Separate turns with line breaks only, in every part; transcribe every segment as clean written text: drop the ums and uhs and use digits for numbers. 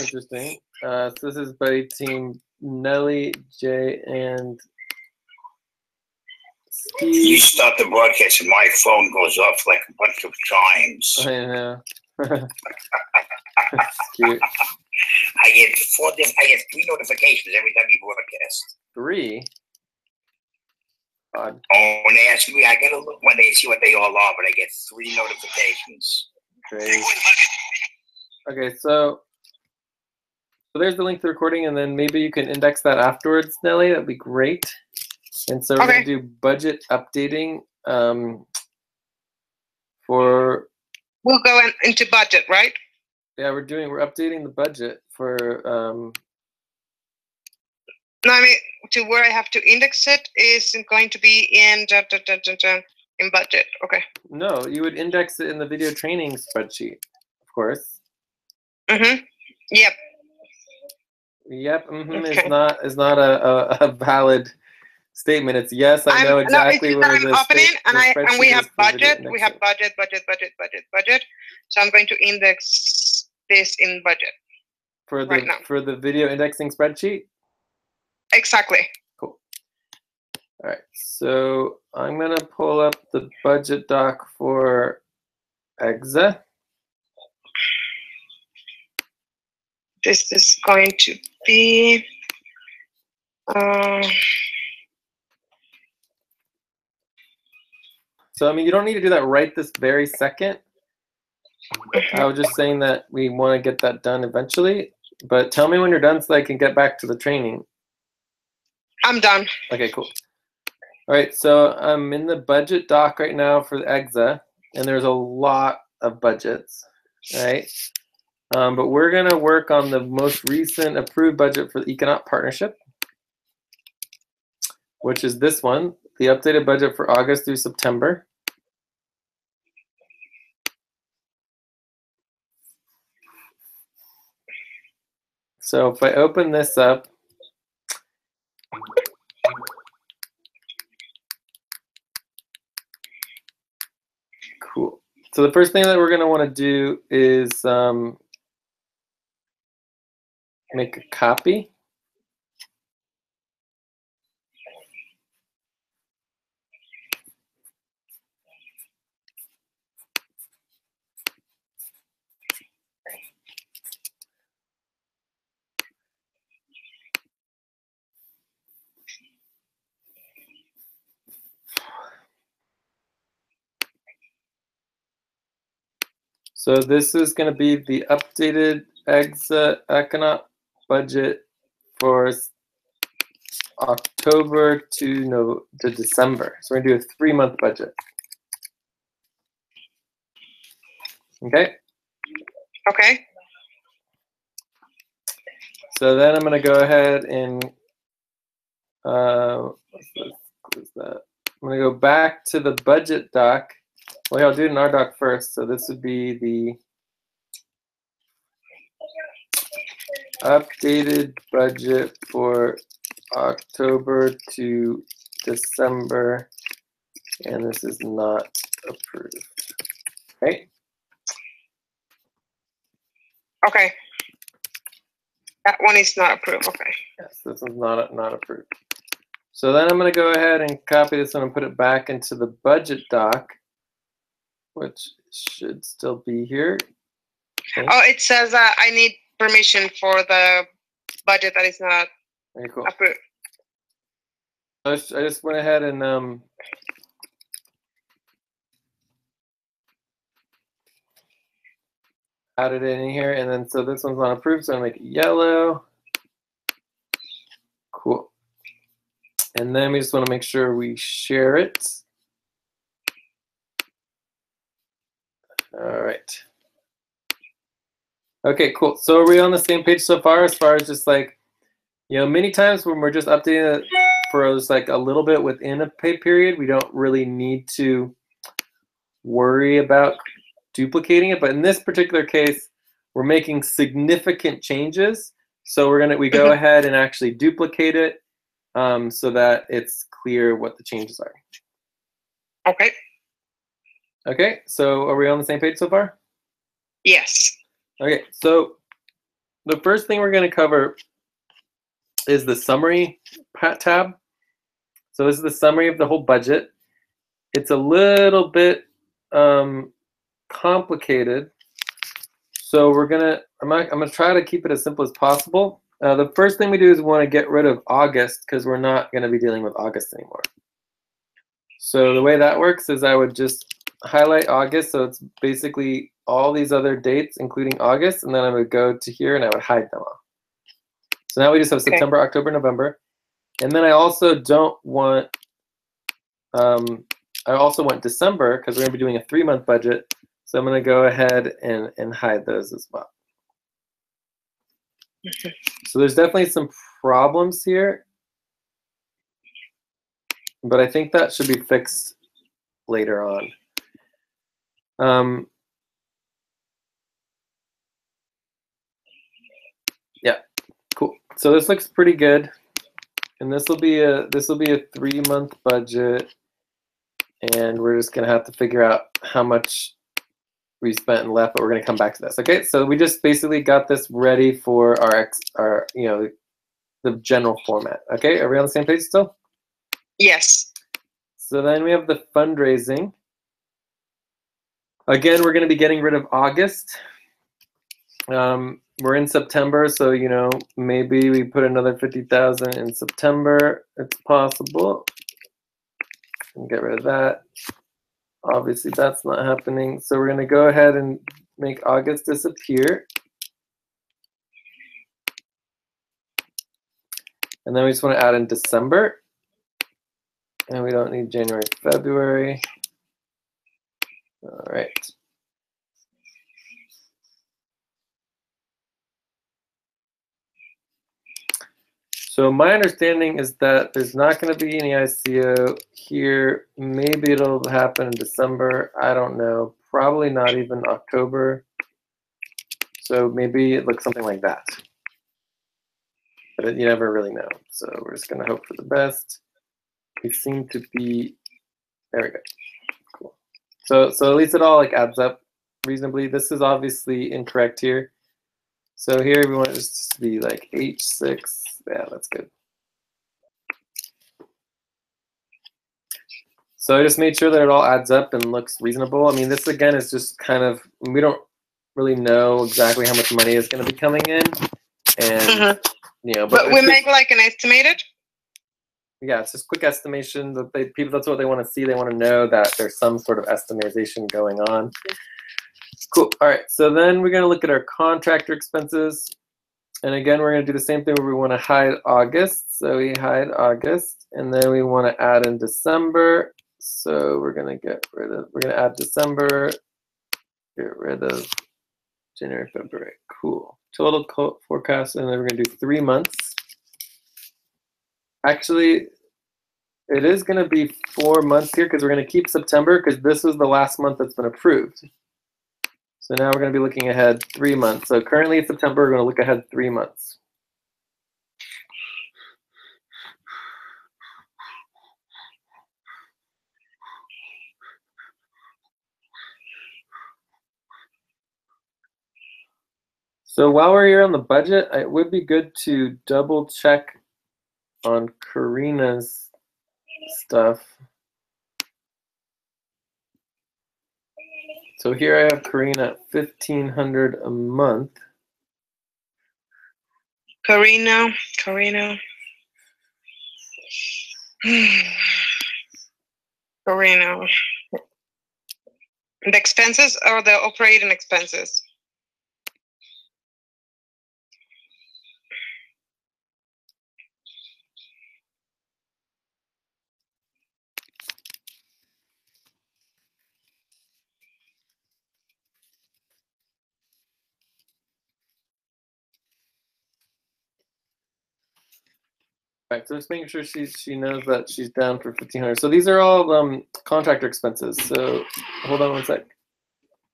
interesting. So this is by team Nelly, Jay, and Steve.
You start the broadcast and my phone goes off like a bunch of chimes.
I know. That's cute.
I get 3 notifications every time you broadcast.
3? Odd.
Oh, when they ask me, I gotta look when they see what they all are, but I get 3 notifications.
Great. Okay, so there's the link to the recording, and then maybe you can index that afterwards, Nelly. That'd be great. And so we're gonna do budget updating for.
We'll go into budget, right?
Yeah, we're updating the budget for.
No, I mean to where I have to index it is going to be in budget. Okay.
No, you would index it in the video training spreadsheet, of course.
Mhm. Yep.
Yep. Okay. is not a valid statement. It's yes. I know exactly where
I'm opening, and we have budget. We have budget. So I'm going to index this in budget
for the video indexing spreadsheet.
Exactly.
Cool. All right. So I'm gonna pull up the budget doc for EXA.
This is going to be.
So, I mean, you don't need to do that right this very second. I was just saying that we want to get that done eventually. But tell me when you're done so I can get back to the training.
I'm done.
Okay, cool. All right, so I'm in the budget doc right now for the EXA, and there's a lot of budgets, right? But we're going to work on the most recent approved budget for the Economic Partnership, which is this one, the updated budget for August through September. So if I open this up, cool. So the first thing that we're going to want to do is make a copy. So this is going to be the updated EXA economic budget for October to December. So we're going to do a 3-month budget. Okay?
Okay.
So then I'm going to go ahead and close that. I'm going to go back to the budget doc. Well, I'll do it in our doc first. So this would be the updated budget for October to December, and this is not approved. Okay.
Okay. That one is not approved. Okay.
Yes, this one's not approved. So then I'm going to go ahead and copy this one and put it back into the budget doc, which should still be here. Okay.
Oh, it says I need permission for the budget that is not
Very cool.
approved.
I just went ahead and added it in here, and then so this one's not approved, so I'm gonna make it yellow. Cool. And then we just want to make sure we share it. All right. Okay, cool. So are we on the same page so far as just like, many times when we're just updating it for just like a little bit within a pay period, we don't really need to worry about duplicating it. But in this particular case, we're making significant changes. So we go ahead and actually duplicate it so that it's clear what the changes are.
Okay.
Okay, so are we on the same page so far?
Yes.
Okay, so the first thing we're going to cover is the summary tab. So this is the summary of the whole budget. It's a little bit complicated. So I'm gonna try to keep it as simple as possible. The first thing we do is we want to get rid of August because we're not going to be dealing with August anymore. So the way that works is I would just highlight August, so it's basically all these other dates, including August, and then I would go to here and I would hide them all. So now we just have September, October, November, and then I also don't want. I also want December because we're going to be doing a 3-month budget. So I'm going to go ahead and hide those as well. So there's definitely some problems here, but I think that should be fixed later on. Yeah, cool. So this looks pretty good, and this will be a 3-month budget, and we're just gonna have to figure out how much we spent and left, but we're gonna come back to this. Okay, so we just basically got this ready for our the general format. Okay, are we on the same page still?
Yes.
So then we have the fundraising. Again, we're gonna be getting rid of August. We're in September, so maybe we put another 50,000 in September. It's possible. And get rid of that. Obviously, that's not happening. So we're going to go ahead and make August disappear. And then we just want to add in December. And we don't need January, February. All right. So my understanding is that there's not going to be any ICO here. Maybe it'll happen in December. I don't know. Probably not even October. So maybe it looks something like that. But you never really know. So we're just going to hope for the best. We seem to be, there we go. Cool. So at least it all adds up reasonably. This is obviously incorrect here. So here we want this to be like H6. Yeah, that's good. So I just made sure that it all adds up and looks reasonable. I mean, this again is just kind of, we don't really know exactly how much money is going to be coming in, and
but we make like an estimated.
Yeah, it's just quick estimation that people, that's what they want to see. They want to know that there's some sort of estimation going on. Cool. All right. So then we're going to look at our contractor expenses. And again, we're going to do the same thing where we want to hide August. So we hide August, and then we want to add in December. So we're going to we're going to add December, get rid of January, February. Cool. Total forecast, and then we're going to do 3 months. Actually, it is going to be 4 months here because we're going to keep September because this was the last month that's been approved. So now we're going to be looking ahead 3 months. So currently it's September, we're going to look ahead 3 months. So while we're here on the budget, it would be good to double check on Karina's stuff. So here I have Karina at $1,500 a month.
Karina. Karina. The expenses or the operating expenses?
Right, so just making sure she knows that she's down for $1,500. So these are all contractor expenses. So hold on one sec.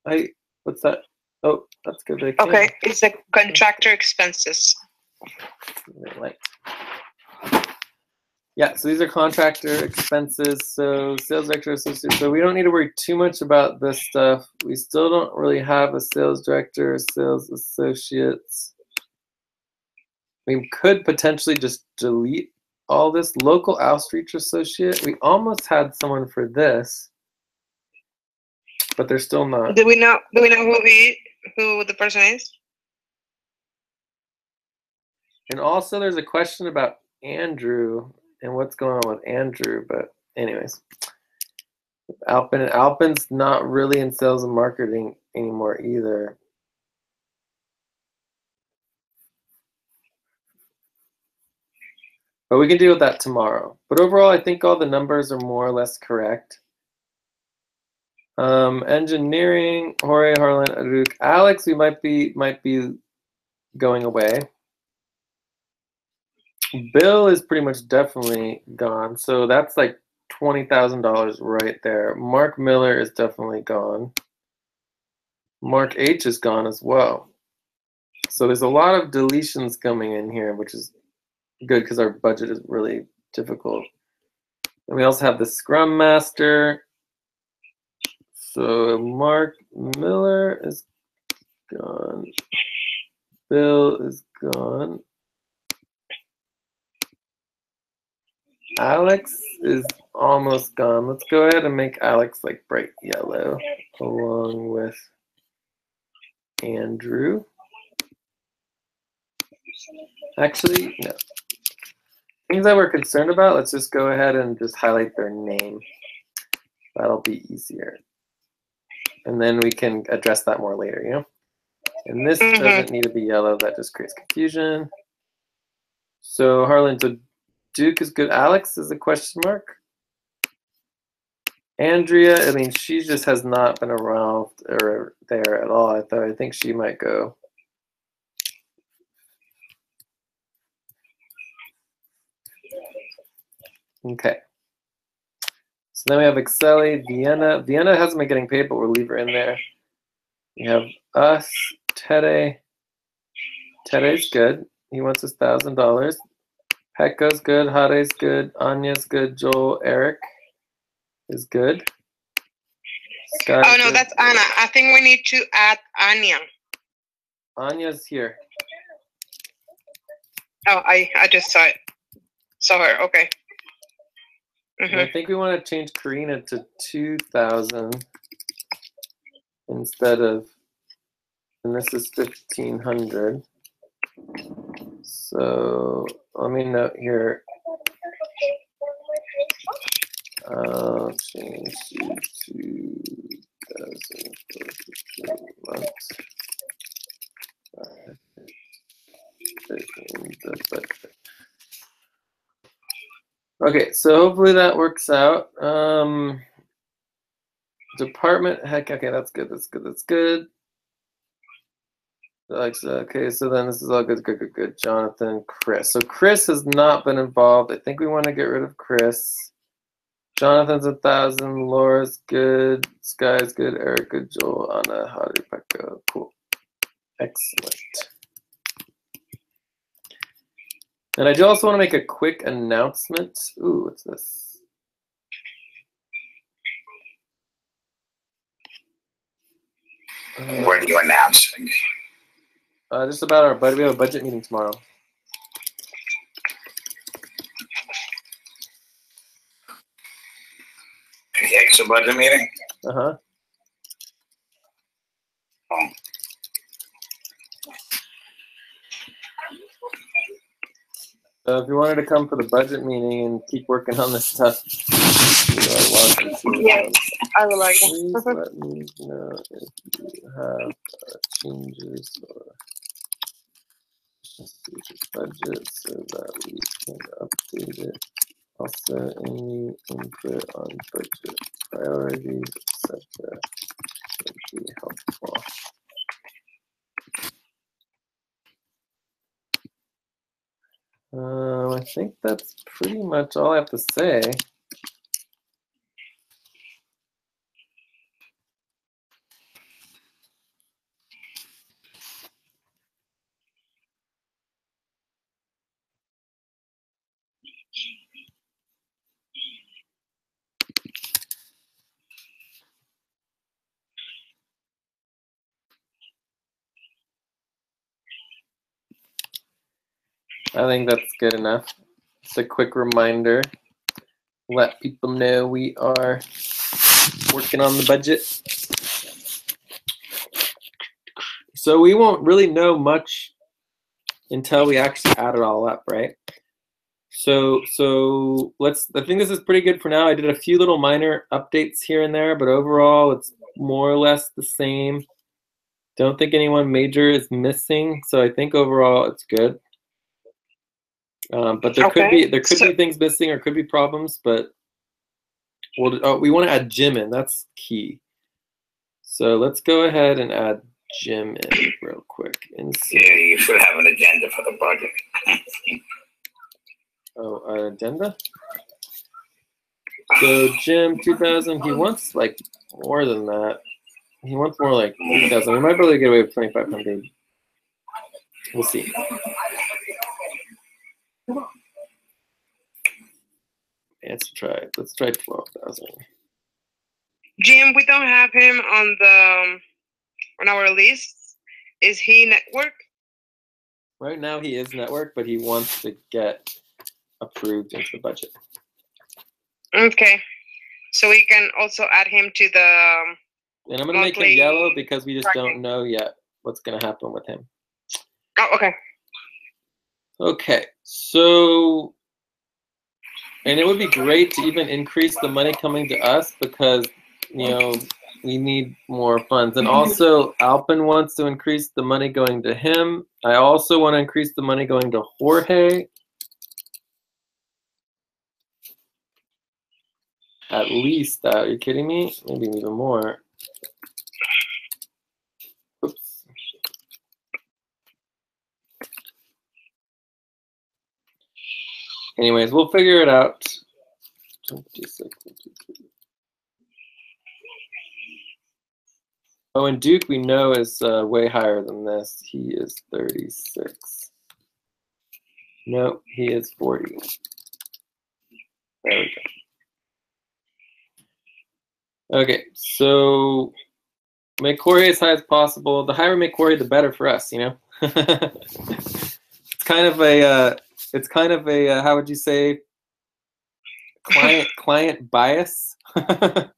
Hey, what's that? Oh, that's good.
Okay, it's the contractor expenses.
Yeah, so these are contractor expenses. So sales director, associate. So we don't need to worry too much about this stuff. We still don't really have a sales director or sales associates. We could potentially just delete all this. Local outreach associate. We almost had someone for this, but they're still not.
Do we know who the person is?
And also, there's a question about Andrew and what's going on with Andrew. But anyways, Alpin's not really in sales and marketing anymore either. But we can deal with that tomorrow. But overall, I think all the numbers are more or less correct. Engineering, Jorge, Harlan, Aruk, Alex, we might be going away. Bill is pretty much definitely gone. So that's like $20,000 right there. Mark Miller is definitely gone. Mark H is gone as well. So there's a lot of deletions coming in here, which is good because our budget is really difficult. And we also have the Scrum Master. So Mark Miller is gone. Bill is gone. Alex is almost gone. Let's go ahead and make Alex like bright yellow along with Andrew. Actually, no. Things that we're concerned about, let's just go ahead and just highlight their name. That'll be easier. And then we can address that more later, you know? And this doesn't need to be yellow. That just creates confusion. So Harlan, so Duke is good. Alex is a question mark. Andrea, I mean, she just has not been around or there at all. I think she might go. Okay. So then we have Exceli, Vienna. Vienna hasn't been getting paid, but we'll leave her in there. We have us, Tede. Tede's good. He wants his $1,000. Pekka's good. Hade's good. Anya's good. Joel, Eric is good. Sky's
oh no,
good.
that's Anna. I think we need to add Anya.
Anya's here.
Oh, I just saw it. Saw her. Okay.
I think we want to change Karina to 2,000 instead of, and this is 1,500. So let me note here. I'll change to 2,000 for 15 months. The budget. Okay, so hopefully that works out. Department, heck, okay, that's good, that's good, that's good. Alexa, okay, so then this is all good, good, good, good. Jonathan, Chris. So Chris has not been involved. I think we want to get rid of Chris. Jonathan's 1,000. Laura's good. Sky's good. Eric good. Joel, Anna, Hadi, Pekka. Cool. Excellent. And I do also want to make a quick announcement. Ooh, what's this?
What are you announcing?
Just about our budget. We have a budget meeting tomorrow.
The extra budget meeting?
Uh-huh.
Oh.
So if you wanted to come for the budget meeting and keep working on this stuff, you are welcome to.
Yes, I would like
Please
that.
let me know if you have changes or budget so that we can update it. Also, any input on budget priorities, etc. would be helpful. I think that's pretty much all I have to say. I think that's good enough. Just a quick reminder. Let people know we are working on the budget. So we won't really know much until we actually add it all up, right? So I think this is pretty good for now. I did a few little minor updates here and there, but overall it's more or less the same. Don't think anyone major is missing, so I think overall it's good. But there could be things missing or could be problems, but we want to add Jim in. That's key. So let's go ahead and add Jim in real quick.
Yeah, you should have an agenda for the project.
Oh, our agenda? So Jim, 2,000, he wants like more than that. He wants more like 2,000. We might be able to get away with 2,500. We'll see. Let's try 12,000.
Jim, we don't have him on our list. Is he network?
Right now he is network, but he wants to get approved into the budget.
Okay, so we can also add him to the.
And I'm gonna make him yellow because we just don't know yet what's gonna happen with him.
Oh, okay.
Okay, so, and it would be great to even increase the money coming to us because, you know, we need more funds. And also, Alpin wants to increase the money going to him. I also want to increase the money going to Jorge. At least that. Are you kidding me? Maybe even more. Oops. Anyways, we'll figure it out. 26, 22. Oh, and Duke we know is way higher than this. He is 36. No, he is 40. There we go. Okay, so make Jorge as high as possible. The higher we make Jorge, the better for us, you know? It's kind of a how would you say, client bias. I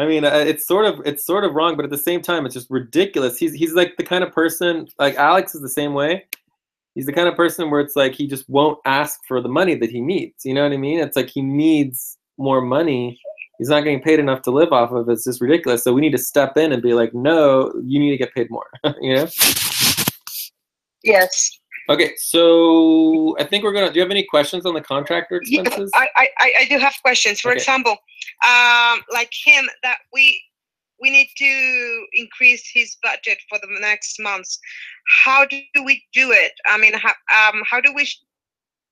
mean, it's sort of wrong, but at the same time, it's just ridiculous. He's like the kind of person, like Alex is the same way. He's the kind of person where it's like he just won't ask for the money that he needs. You know what I mean? It's like he needs more money. He's not getting paid enough to live off of. It's just ridiculous. So we need to step in and be like, no, you need to get paid more. You know?
Yes.
Okay, so I think we're gonna. Do you have any questions on the contractor expenses?
Yeah, I do have questions. For example, like him, that we need to increase his budget for the next months. How do we do it? I mean, how do we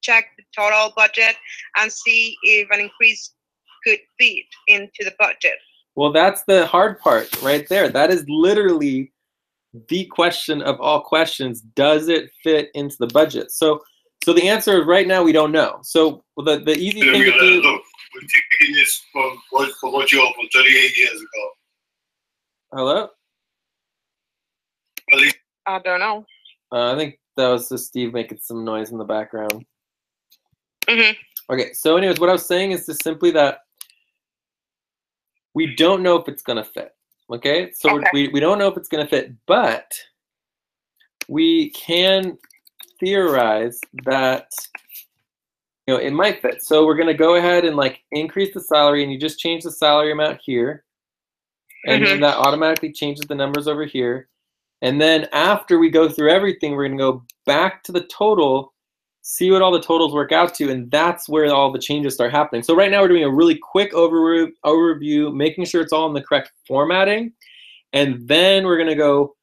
check the total budget and see if an increase could fit into the budget?
Well, that's the hard part right there. That is literally the question of all questions. Does it fit into the budget? So the answer is right now we don't know. So the easy thing to do.
Look, we're taking this from what you opened 38 years ago.
Hello?
I don't know.
I think that was just Steve making some noise in the background.
Mm-hmm.
Okay, so anyways, what I was saying is just simply that we don't know if it's going to fit. Okay, so
okay.
We don't know if it's going to fit, but we can theorize that, you know, it might fit. So we're going to go ahead and like increase the salary, and you just change the salary amount here, and then that automatically changes the numbers over here. And then after we go through everything, we're going to go back to the total, see what all the totals work out to, and that's where all the changes start happening. So right now we're doing a really quick overview, making sure it's all in the correct formatting, and then we're going to go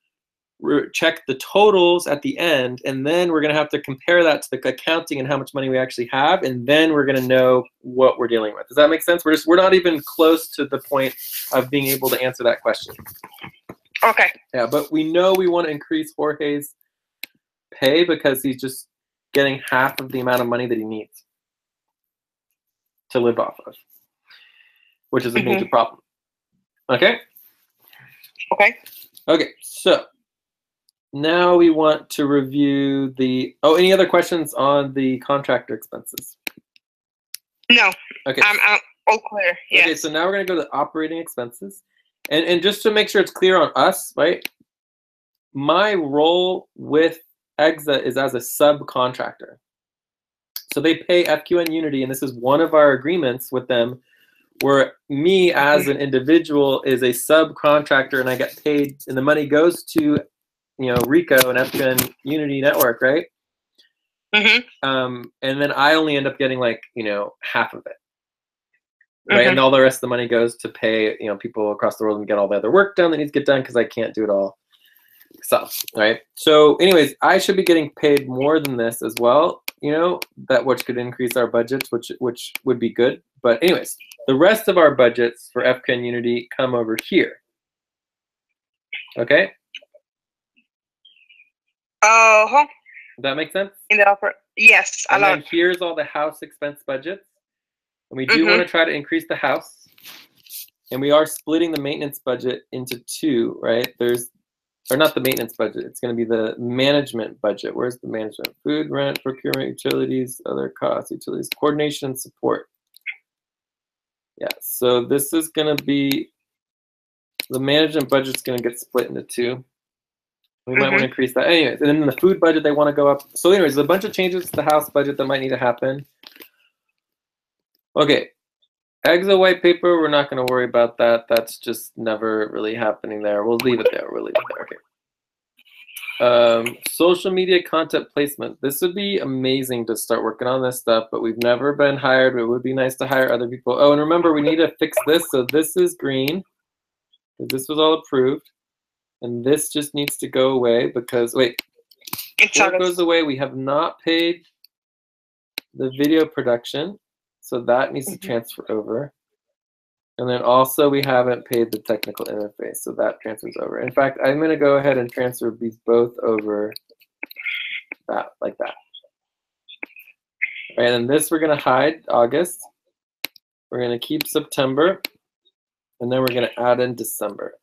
check the totals at the end, and then we're going to have to compare that to the accounting and how much money we actually have, and then we're going to know what we're dealing with. Does that make sense? We're not even close to the point of being able to answer that question.
Okay.
Yeah, but we know we want to increase Jorge's pay because he's just getting half of the amount of money that he needs to live off of, which is a major problem. Okay?
Okay.
Okay, so now we want to review the, any other questions on the contractor expenses?
No.
Okay.
I'm all clear. Yes.
Okay, so now we're going to go to operating expenses. And just to make sure it's clear on us, right? My role with EXA is as a subcontractor. So they pay FQN Unity, and this is one of our agreements with them, where me as an individual is a subcontractor, and I get paid, and the money goes to, Rico and FQN Unity Network, right? And then I only end up getting like, half of it, right? And all the rest of the money goes to pay, people across the world and get all the other work done that needs to get done because I can't do it all. So, right. So anyways, I should be getting paid more than this as well, which could increase our budgets, which would be good. But anyways, the rest of our budgets for FQN Unity come over here. Okay?
Uh-huh.
Does that make sense?
In the upper, yes, a
and
lot.
then here's all the house expense budgets. And we do want to try to increase the house. And we are splitting the maintenance budget into two, right? Or not the maintenance budget, it's going to be the management budget. Where's the management? Food, rent, procurement, utilities, other costs, utilities, coordination, and support. Yeah, so this is going to be, the management budget's going to get split into two. We might want to increase that. Anyways, and then the food budget, they want to go up. So anyways, there's a bunch of changes to the house budget that might need to happen. Okay, EXA white paper, we're not going to worry about that. That's just never really happening there. We'll leave it there. We'll leave it there. Okay. Social media content placement. This would be amazing to start working on this stuff, but we've never been hired. It would be nice to hire other people. Oh, and remember, we need to fix this. So this is green. This was all approved. And this just needs to go away because, wait, before it goes away, we have not paid the video production. So that needs to transfer over. And then also we haven't paid the technical interface. So that transfers over. In fact, I'm going to go ahead and transfer these both over like that. All right, and this we're going to hide August. We're going to keep September. And then we're going to add in December.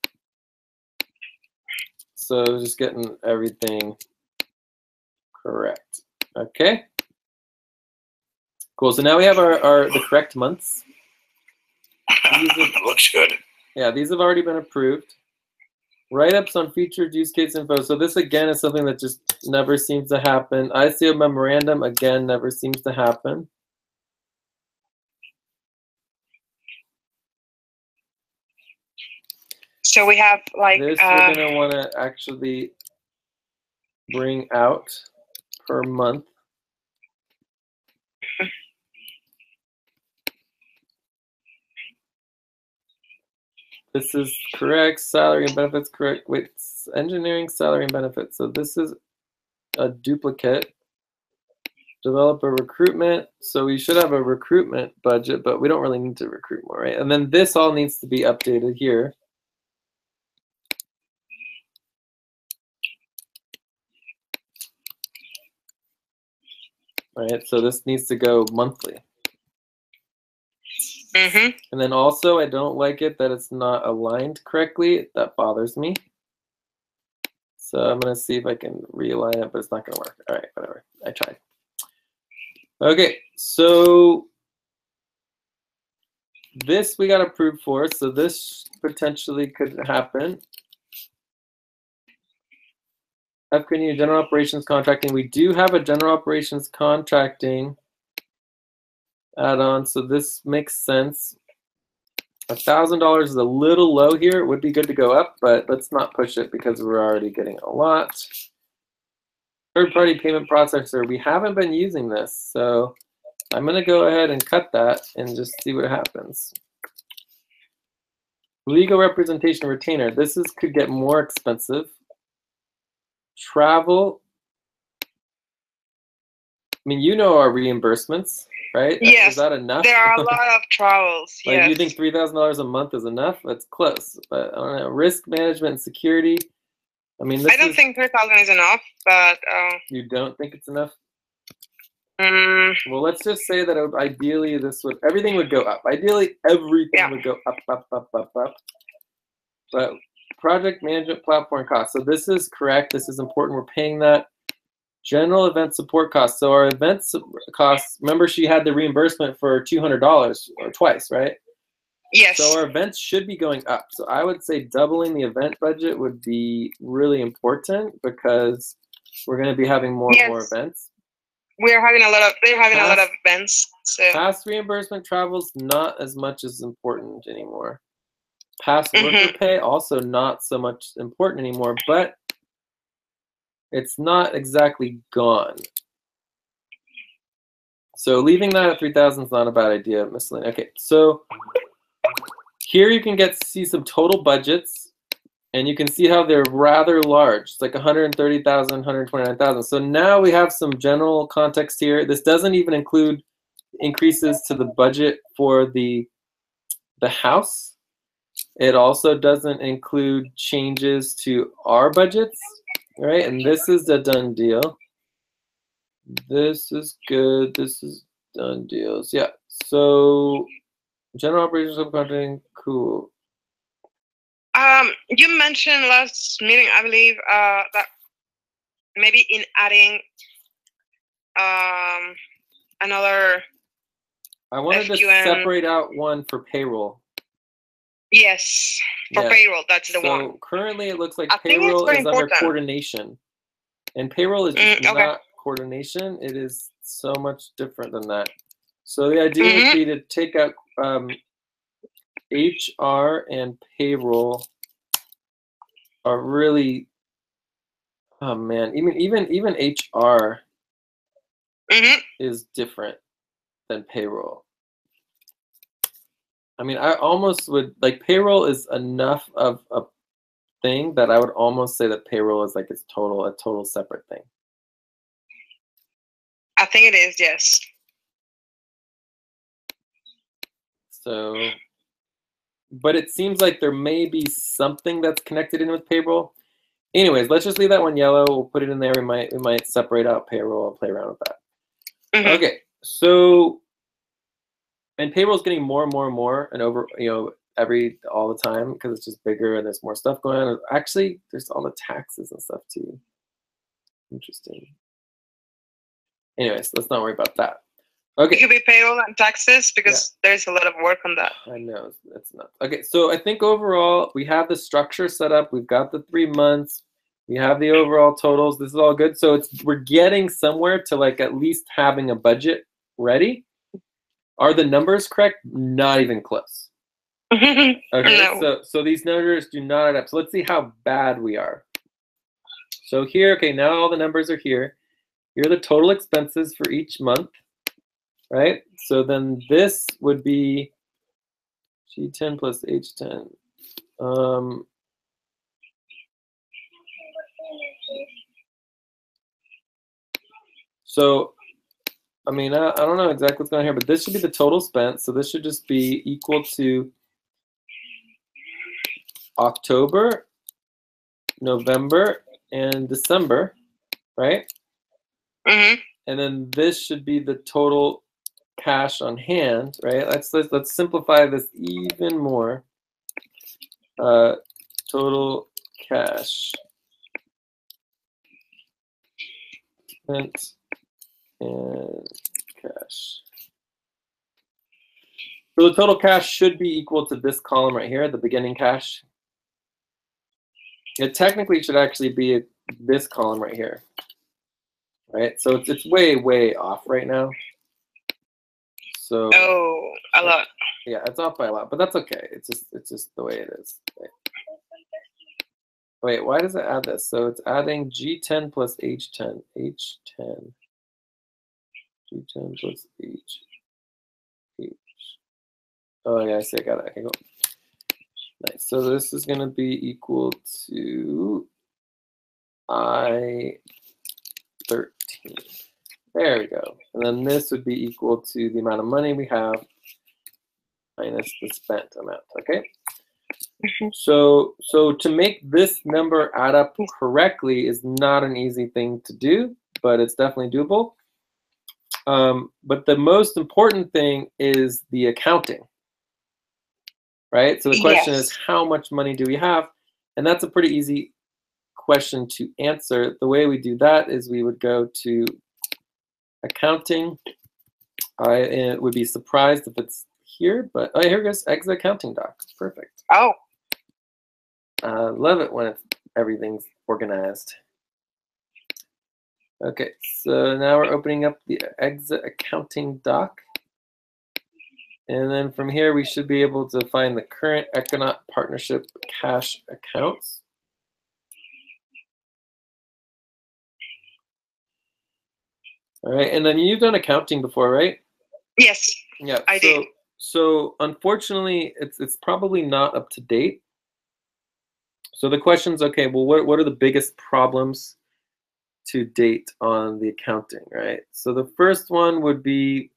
So just getting everything correct. Okay. Cool. So now we have the correct months.
Looks good.
Yeah, these have already been approved. Write-ups on featured use case info. So this again is something that just never seems to happen. ICO memorandum again never seems to happen.
So we have like
this we're gonna want to actually bring out per month. This is correct. Salary and benefits correct. Wait, engineering, salary and benefits. So this is a duplicate. Developer recruitment. So we should have a recruitment budget, but we don't really need to recruit more, right? And then this all needs to be updated here. All right, so this needs to go monthly. And then also, I don't like it that it's not aligned correctly. That bothers me. So I'm going to see if I can realign it, but it's not going to work. All right, whatever. I tried. Okay, so this we got approved for. So this potentially could happen. FQN General Operations Contracting. We do have a General Operations Contracting add-on, so this makes sense. $1,000 is a little low here. It would be good to go up, but let's not push it because we're already getting a lot. Third-party payment processor. We haven't been using this, so I'm going to go ahead and cut that and just see what happens. Legal representation retainer. This could get more expensive. Travel. I mean, you know our reimbursements, right?
Yes.
Is that enough?
There are a lot of travels.
Like,
yes.
you think $3,000 a month is enough? That's close. But I don't know. Risk management and security. I mean,
I don't think 3,000 is enough, but
you don't think it's enough? Well, let's just say that ideally everything would go up. Ideally, everything would go up. But project management platform costs. So this is correct. This is important. We're paying that. General event support costs. So our events costs, remember she had the reimbursement for $200 or twice, right?
Yes.
So our events should be going up. So I would say doubling the event budget would be really important because we're going to be having more and more events.
We're having a lot of, they're having a lot of events. So
past reimbursement travel's not as much as important anymore. Past worker pay also not so much important anymore, but it's not exactly gone. So leaving that at 3,000 is not a bad idea, miscellaneous. Okay, so here you can see some total budgets, and you can see how they're rather large. It's like 130,000, 129,000. So now we have some general context here. This doesn't even include increases to the budget for the house. It also doesn't include changes to our budgets. Right, and this is a done deal. This is good. This is done deals. Yeah. So general operations subcontracting, cool.
You mentioned last meeting, I believe, that maybe in adding another.
I wanted to separate out one for payroll.
Yes, for payroll, that's the one.
So currently it looks like payroll is under coordination. And payroll is just not coordination. It is so much different than that. So the idea would be to take out HR and payroll are really, oh man, even HR is different than payroll. I mean, I almost would, like, payroll is enough of a thing that I would almost say that payroll is like a total separate thing.
I think it is, yes.
So, but it seems like there may be something that's connected in with payroll. Anyways, let's just leave that one yellow. We'll put it in there. We might separate out payroll and play around with that. Okay, so. And payroll is getting more and more and more, and over, all the time, because it's just bigger and there's more stuff going on. Actually, there's all the taxes and stuff too. Interesting. Anyways, let's not worry about that. Okay.
It could be payroll and taxes because there's a lot of work on that.
I know, it's not. Okay, so I think overall we have the structure set up. We've got the 3 months. We have the overall totals. This is all good. So we're getting somewhere to like at least having a budget ready. Are the numbers correct? Not even close. Okay, no. So these numbers do not add up. So let's see how bad we are. So here, okay, now all the numbers are here. Here are the total expenses for each month, right? So then this would be G10 plus H10. So I mean, I don't know exactly what's going on here, but this should be the total spent. So this should just be equal to October, November, and December, right? And then this should be the total cash on hand, right? Let's simplify this even more. Total cash spent and cash. So the total cash should be equal to this column right here, the beginning cash. It technically should actually be this column right here, right? So it's way off right now. So
a lot.
Yeah, it's off by a lot, but that's okay. It's just the way it is. Wait, why does it add this? So it's adding G10 plus H10. H10. G10 plus H. Oh yeah, I see. I got it. Okay, go. Nice. So this is going to be equal to I13. There we go. And then this would be equal to the amount of money we have minus the spent amount. Okay. So to make this number add up correctly is not an easy thing to do, but it's definitely doable. But the most important thing is the accounting, right? So the question is, how much money do we have? And that's a pretty easy question to answer. The way we do that is we would go to accounting. I would be surprised if it's here, but oh, here it goes, exit accounting doc. Perfect.
Oh.
Love it when everything's organized. Okay, so now we're opening up the exit accounting doc. And then from here, we should be able to find the current Econaut partnership cash accounts. All right, and then you've done accounting before, right?
Yes.
Yeah,
I did.
So unfortunately, it's probably not up to date. So the question's, okay, well, what are the biggest problems to date on the accounting, right? So the first one would be,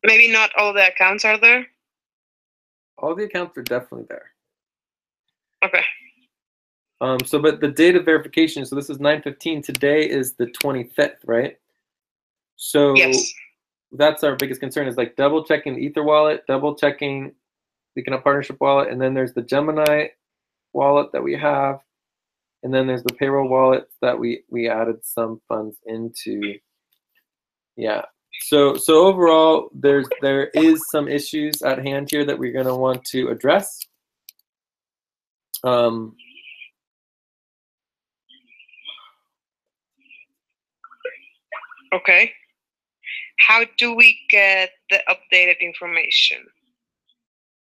maybe not all the accounts are there.
all the accounts are definitely there.
Okay.
But the date of verification, so this is 9/15, today is the 25th, right? So
yes.
That's our biggest concern, is like double checking the Ether wallet, double checking the Econaut partnership wallet, and then there's the Gemini wallet that we have, and then there's the payroll wallet that we added some funds into. Yeah. So overall, there is some issues at hand here that we're going to want to address.
Okay. How do we get the updated information?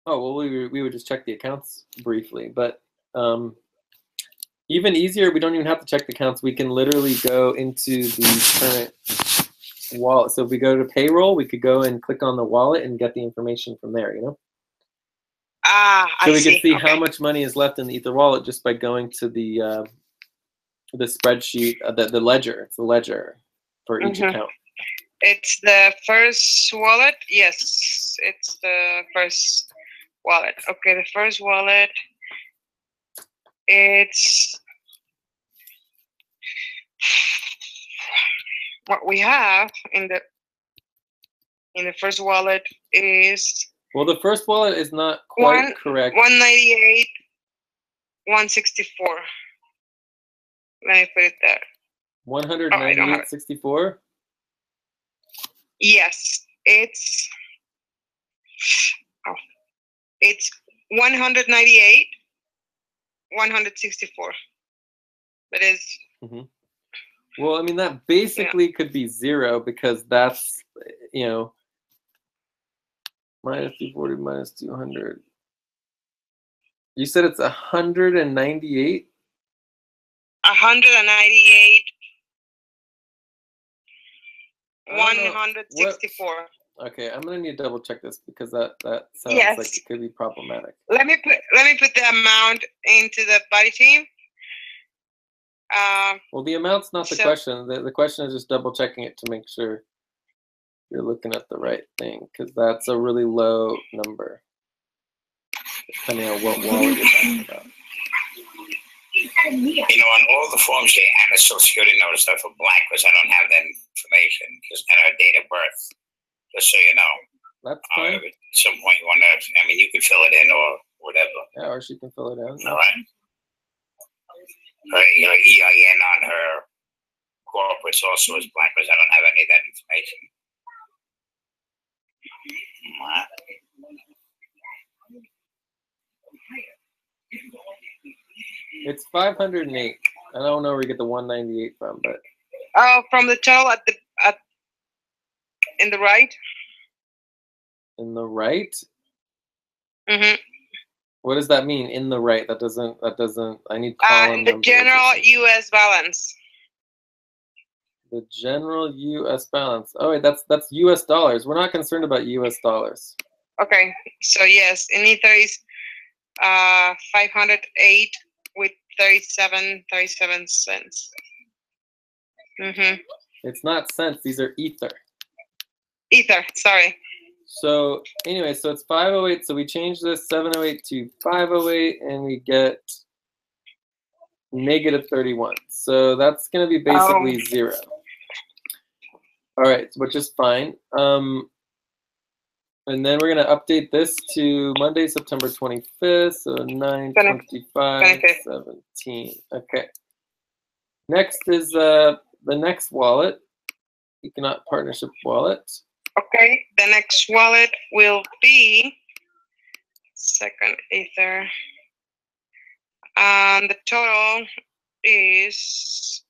Oh, well, we would just check the accounts briefly, but even easier, we don't even have to check the accounts. We can literally go into the current wallet. So if we go to payroll, we could go and click on the wallet and get the information from there, you know? So we can see how much money is left in the Ether wallet just by going to the spreadsheet, the ledger. It's the ledger for each account.
It's the first wallet. Yes, it's the first wallet. Okay, the first wallet. It's what we have in the first wallet is.
Well, the first wallet is not quite correct.
198, 164. Let me put it there.
198.64.
Yes, it's 198, 164. That is.
Well, I mean, that basically could be zero, because that's, you know, minus 240 minus 200. You said it's 198?
198, 164.
Okay, I'm gonna need to double check this, because that sounds like it could be problematic.
Let me put the amount into the body team.
Well, the amount's not the question. The question is just double checking it to make sure you're looking at the right thing, because that's a really low number, depending on what wallet you're talking about.
You know, on all the forms here, and the Social Security number stuff are blank, because I don't have that information, and our date of birth, just so you know.
That's fine.
At some point you want to, I mean, you can fill it in or whatever.
Yeah, or she can fill it in.
All right. Her EIN on her corporates also is blank, because I don't have any of that information.
It's 508. I don't know where you get the 198 from, but.
Oh, from the total in the right.
In the right?
Mhm.
What does that mean? In the right? That doesn't. I need column
the general U.S. balance.
The general U.S. balance. Oh wait, that's U.S. dollars. We're not concerned about U.S. dollars.
Okay, so yes, in Ether is 508 with 37 cents.
It's not cents. These are Ether.
Ether. Sorry.
So anyway, so it's 508. So we change this 708 to 508, and we get negative 31. So that's going to be basically zero. All right, which is fine. And then we're going to update this to Monday, September 25th. So 9/25/17. Okay. Next is the next wallet, Econaut Partnership Wallet.
Okay. The next wallet will be second Ether. And the total is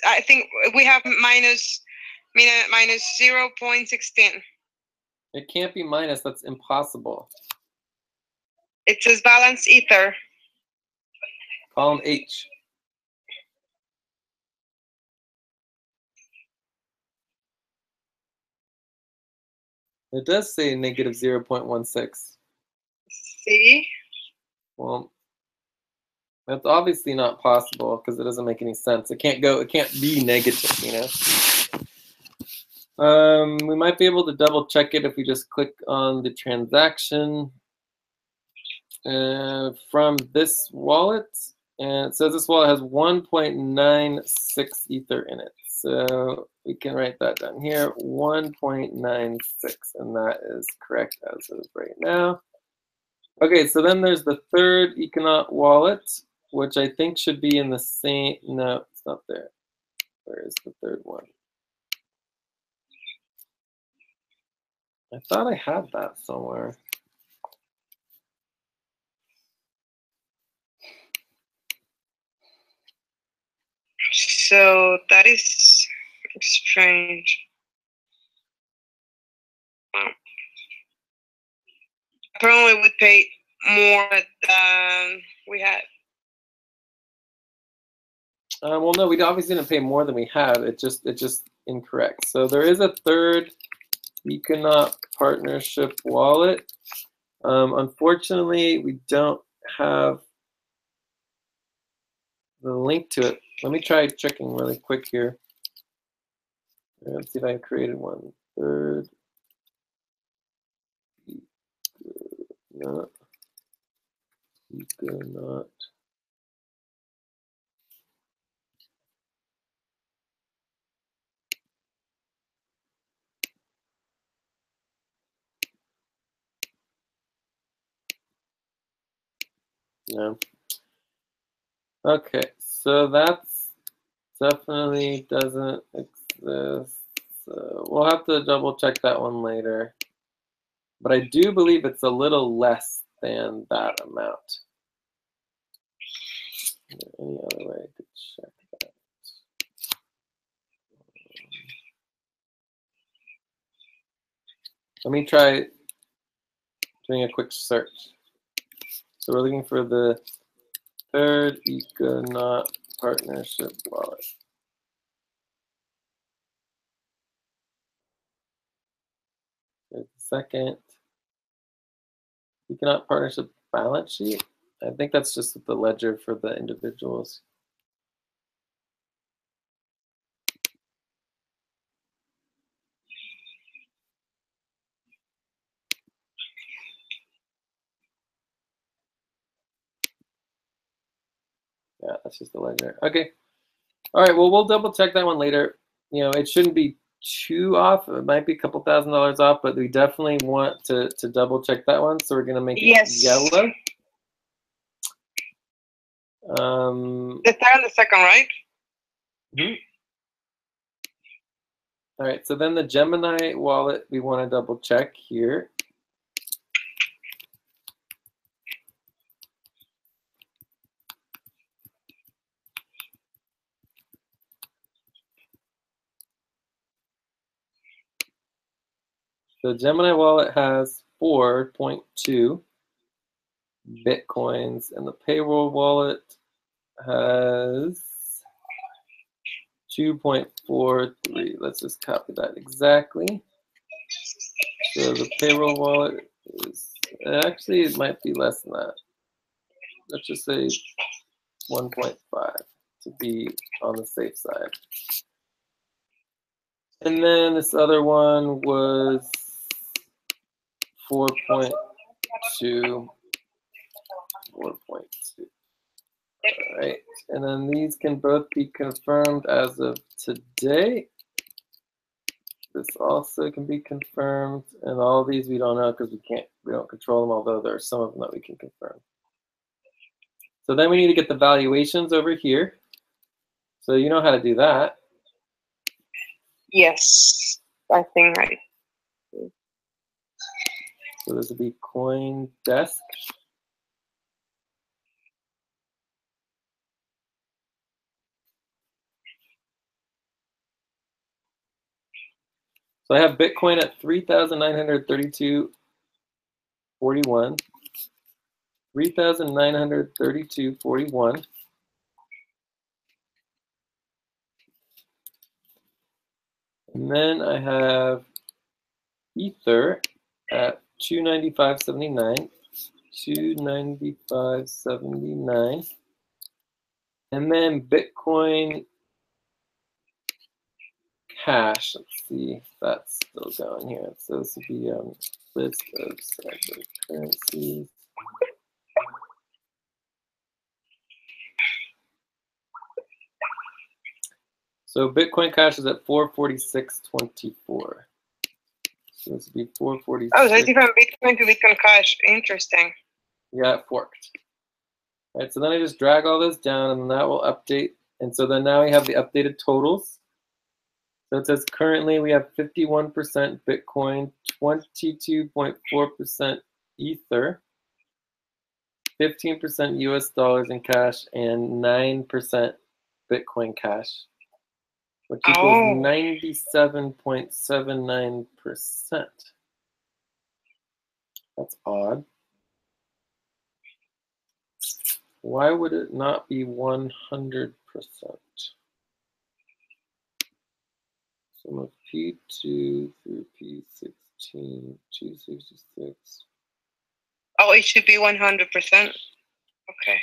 I think we have minus 0.16.
It can't be minus. That's impossible.
It says balance Ether.
Column H. It does say negative 0.16.
See?
Well, that's obviously not possible because it doesn't make any sense. It can't be negative, you know? We might be able to double check it if we just click on the transaction from this wallet. And it says this wallet has 1.96 Ether in it. So we can write that down here, 1.96, and that is correct as of right now. Okay, so then there's the third Econaut wallet, which I think should be in the same, no, it's not there. Where is the third one? I thought I had that somewhere.
So that is strange. Apparently we paid more than we had.
Well, no, we obviously didn't pay more than we had. It's just incorrect. So there is a third Econaut Partnership Wallet. Unfortunately, we don't have the link to it. Let me try checking really quick here. Let's see if I created one. Third Econaut. No. Okay, so that's definitely doesn't exist. So we'll have to double check that one later. But I do believe it's a little less than that amount. Is there any other way to check that? Let me try doing a quick search. So we're looking for the third Econaut Partnership Wallet. There's the second Econaut Partnership balance sheet. I think that's just the ledger for the individuals. Yeah, that's just the ledger. Okay. All right. Well, we'll double check that one later. You know, it shouldn't be too off. It might be a couple $1,000s off, but we definitely want to double check that one. So we're gonna make it yellow.
The third and the second, right?
Mm-hmm. All right. So then the Gemini wallet, we want to double check here. The Gemini wallet has 4.2 Bitcoins, and the payroll wallet has 2.43. Let's just copy that exactly. So the payroll wallet is, actually it might be less than that. Let's just say 1.5 to be on the safe side. And then this other one was 4.2. All right, and then these can both be confirmed as of today. This also can be confirmed, and all these we don't know because we don't control them, although there are some of them that we can confirm. So then we need to get the valuations over here. So you know how to do that.
Yes, I think I.
So this would be coin desk. So I have Bitcoin at 3,932.41, 3,932.41. And then I have Ether at 295.79, 295.79. And then Bitcoin Cash, let's see if that's still going here. So this would be list of separate currencies. So Bitcoin Cash is at 446.24. So this would be 446.
Oh, so it's from Bitcoin to Bitcoin Cash. Interesting.
Yeah, it forked. All right, so then I just drag all this down, and that will update. And so then now we have the updated totals. So it says currently we have 51% Bitcoin, 22.4% Ether, 15% US dollars in cash, and 9% Bitcoin Cash, which equals 97.79%. That's odd. Why would it not be 100%? Sum of P2 through P16, 266.
Oh, it should be 100%. Okay.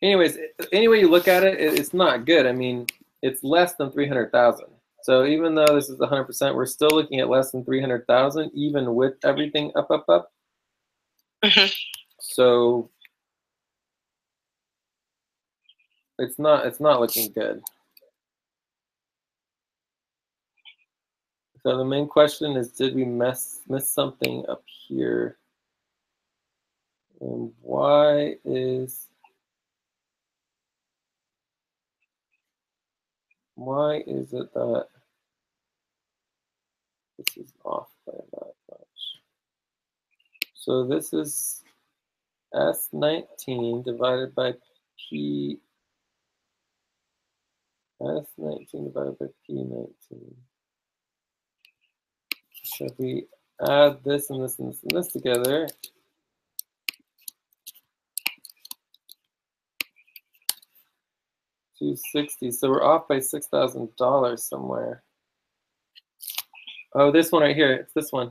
Anyways, any way you look at it, it's not good. I mean, it's less than 300,000. So even though this is 100%, we're still looking at less than 300,000, even with everything up.
Mm-hmm.
So it's not looking good. So the main question is, did we miss something up here? And why is it that this is off by that much? So this is S19 divided by P. S19 divided by P19. So if we add this and this and this and this together, 260. So we're off by $6,000 somewhere. Oh, this one right here. It's this one.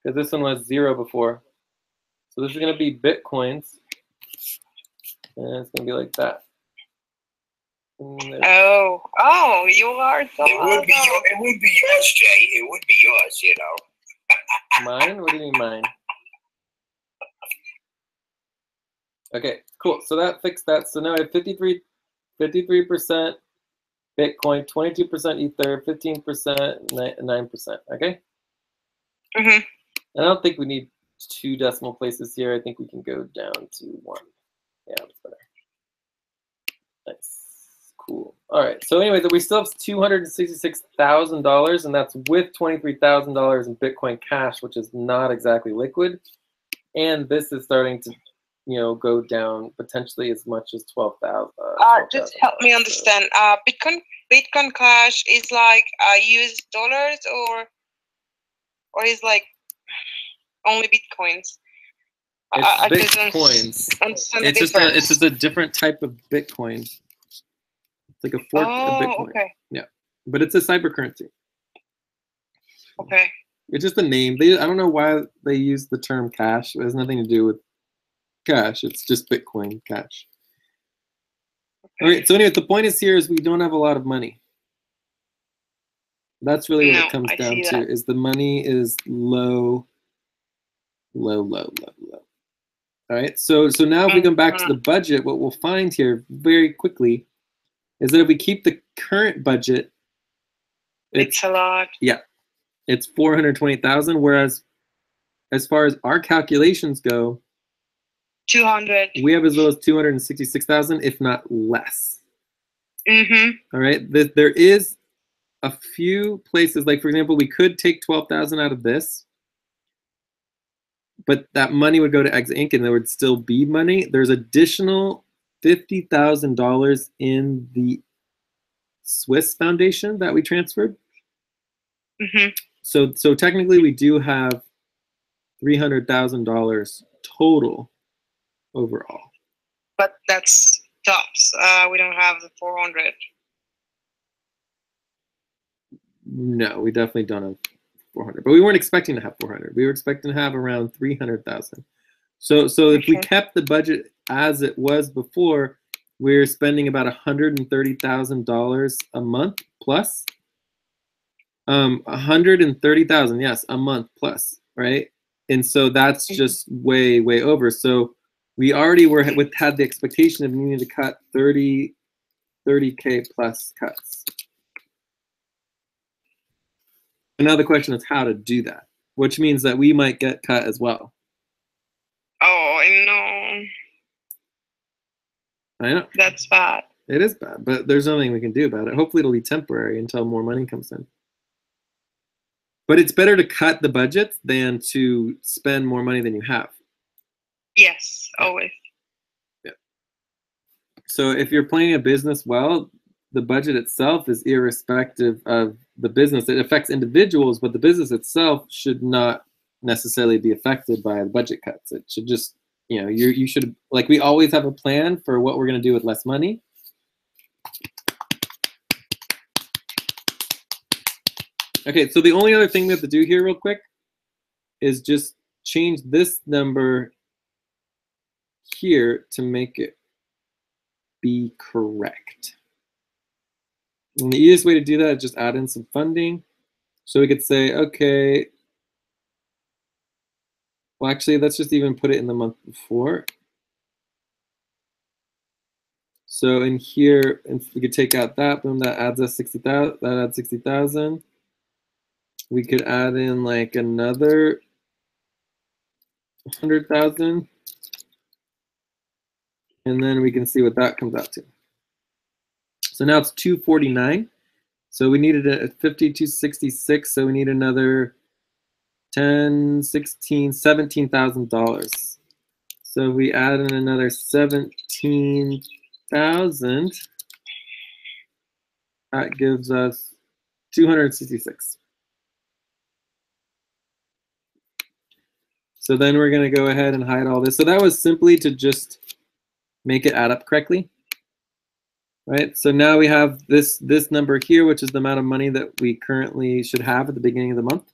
Because this one was 0 before. So this is going to be Bitcoins. And it's going to be like that.
Oh, you are so
It would be yours, Jay. It would be yours, you know.
Mine? What do you mean mine? Okay, cool. So that fixed that. So now I have 53% Bitcoin, 22% Ether, 15%, 9%. Okay?
Mm-hmm.
I don't think we need 2 decimal places here. I think we can go down to 1. Yeah, that's better. Nice. Cool. All right. So anyway, we still have $266,000, and that's with $23,000 in Bitcoin Cash, which is not exactly liquid. And this is starting to, go down potentially as much as 12,000.
Just help me understand. Bitcoin Cash is like US dollars, or is like only Bitcoins?
It's Bitcoins. It's just a different type of Bitcoin. It's like a fork of Bitcoin.
Okay.
Yeah, but it's a cybercurrency.
Okay.
It's just a name. I don't know why they use the term cash. It has nothing to do with cash. It's just Bitcoin Cash. Okay. All right. So anyway, the point is here is we don't have a lot of money. That's really what
No,
it comes
I
down
see
to,
that.
is the money is low, low, low, low, low. All right, so now if we come back to the budget, what we'll find here very quickly is that if we keep the current budget,
It's a lot.
Yeah, it's 420,000, whereas as far as our calculations go,
200.
we have as low as 266,000, if not less.
Mm-hmm.
All right, there is a few places, like for example, we could take 12,000 out of this, but that money would go to Exit Inc. and there would still be money. There's additional $50,000 in the Swiss Foundation that we transferred.
Mm-hmm.
So technically we do have $300,000 total overall.
But that's tops. We don't have the 400.
No, we definitely don't have 400, but we weren't expecting to have 400. We were expecting to have around 300,000. So if we kept the budget as it was before, we're spending about $130,000 a month plus. 130,000, yes, a month plus, right? And so that's just way over. So we already had the expectation of needing to cut 30K plus cuts. And now the question is how to do that, which means that we might get cut as well.
Oh, I know.
I know.
That's bad.
It is bad, but there's nothing we can do about it. Hopefully it'll be temporary until more money comes in. But it's better to cut the budget than to spend more money than you have.
Yes, always.
Yeah. So if you're planning a business well, the budget itself is irrespective of the business. It affects individuals, but the business itself should not necessarily be affected by the budget cuts. It should just, you should, like, we always have a plan for what we're going to do with less money. Okay, so the only other thing we have to do here real quick is just change this number here to make it be correct. And the easiest way to do that is just add in some funding. So we could say, okay, well, actually, let's just even put it in the month before. So in here, we could take out that, boom, that adds us 60,000, that adds 60,000. We could add in like another 100,000. And then we can see what that comes out to. So now it's 249. So we needed a 5266. So we need another 10, 16, $17,000. So if we add in another 17,000, that gives us 266. So then we're going to go ahead and hide all this. So that was simply to just make it add up correctly. Right, so now we have this number here, which is the amount of money that we currently should have at the beginning of the month.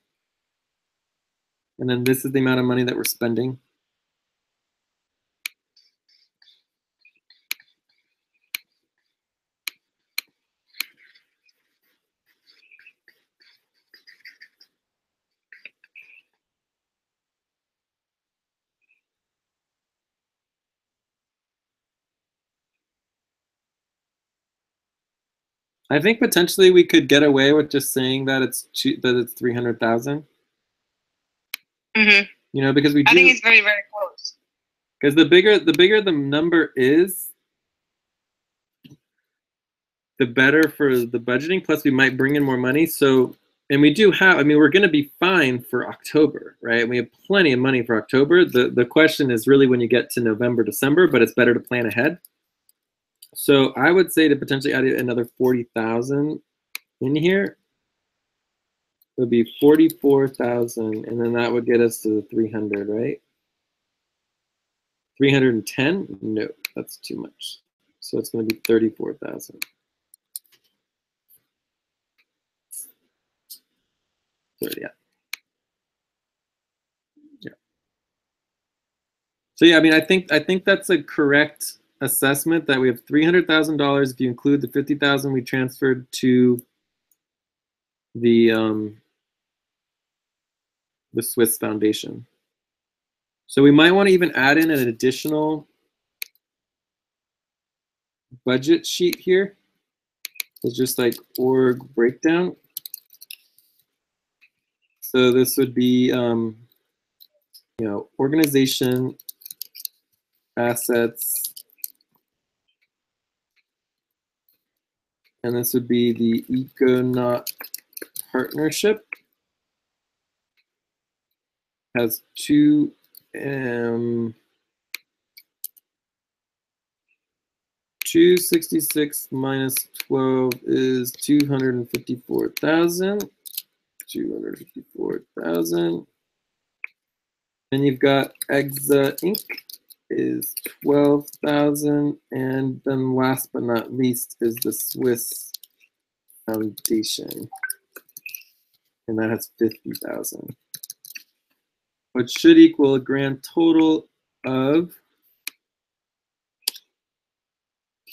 And then this is the amount of money that we're spending. I think potentially we could get away with just saying that it's 300,000.
Mm-hmm.
Because we do.
I think it's very, very close.
Because the bigger the number is, the better for the budgeting. Plus, we might bring in more money. So, and we do have. I mean, we're going to be fine for October, right? We have plenty of money for October. The question is really when you get to November, December. But it's better to plan ahead. So I would say to potentially add another 40,000 in here. It would be 44,000, and then that would get us to the 300, right? 310? No, that's too much. So it's going to be 34,000. 30, yeah. Yeah. So yeah, I mean, I think that's a correct assessment that we have $300,000 if you include the 50,000 we transferred to the Swiss Foundation. So we might want to even add in an additional budget sheet here. It's just like org breakdown. So this would be, you know, organization, assets, and this would be the Econaut partnership. Has 266 minus 12 is 254,000. 254,000. Then you've got Exa Inc. is 12,000, and then last but not least is the Swiss Foundation, and that has 50,000, which should equal a grand total of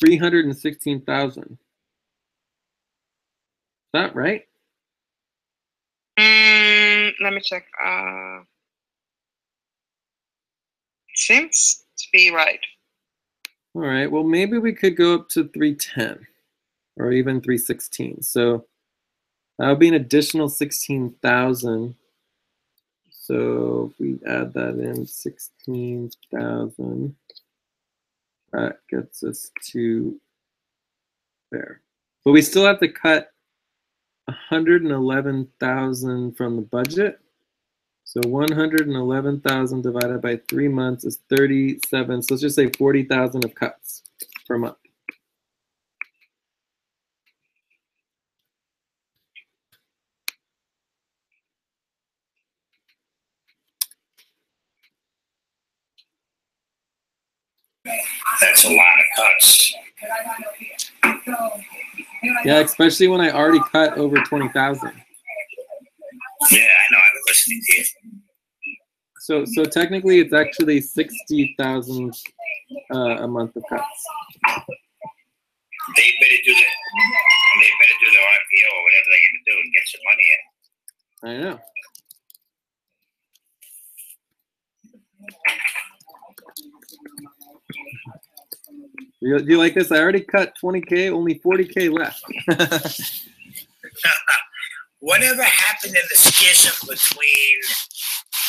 316,000. Is that right?
Let me check. Seems to be right.
All right. Well, maybe we could go up to 310 or even 316. So that would be an additional 16,000. So if we add that in, 16,000, that gets us to there. But we still have to cut 111,000 from the budget. So 111,000 divided by 3 months is 37. So let's just say 40,000 of cuts per month.
That's a lot of cuts.
Yeah, especially when I already cut over 20,000.
Yeah, I know. I've been listening to you.
So technically, it's actually 60,000 a month of cuts.
They better do their RPO or whatever they're going to do and get some money in.
I know. Do you like this? I already cut 20K, only 40K left.
Whatever happened in the schism between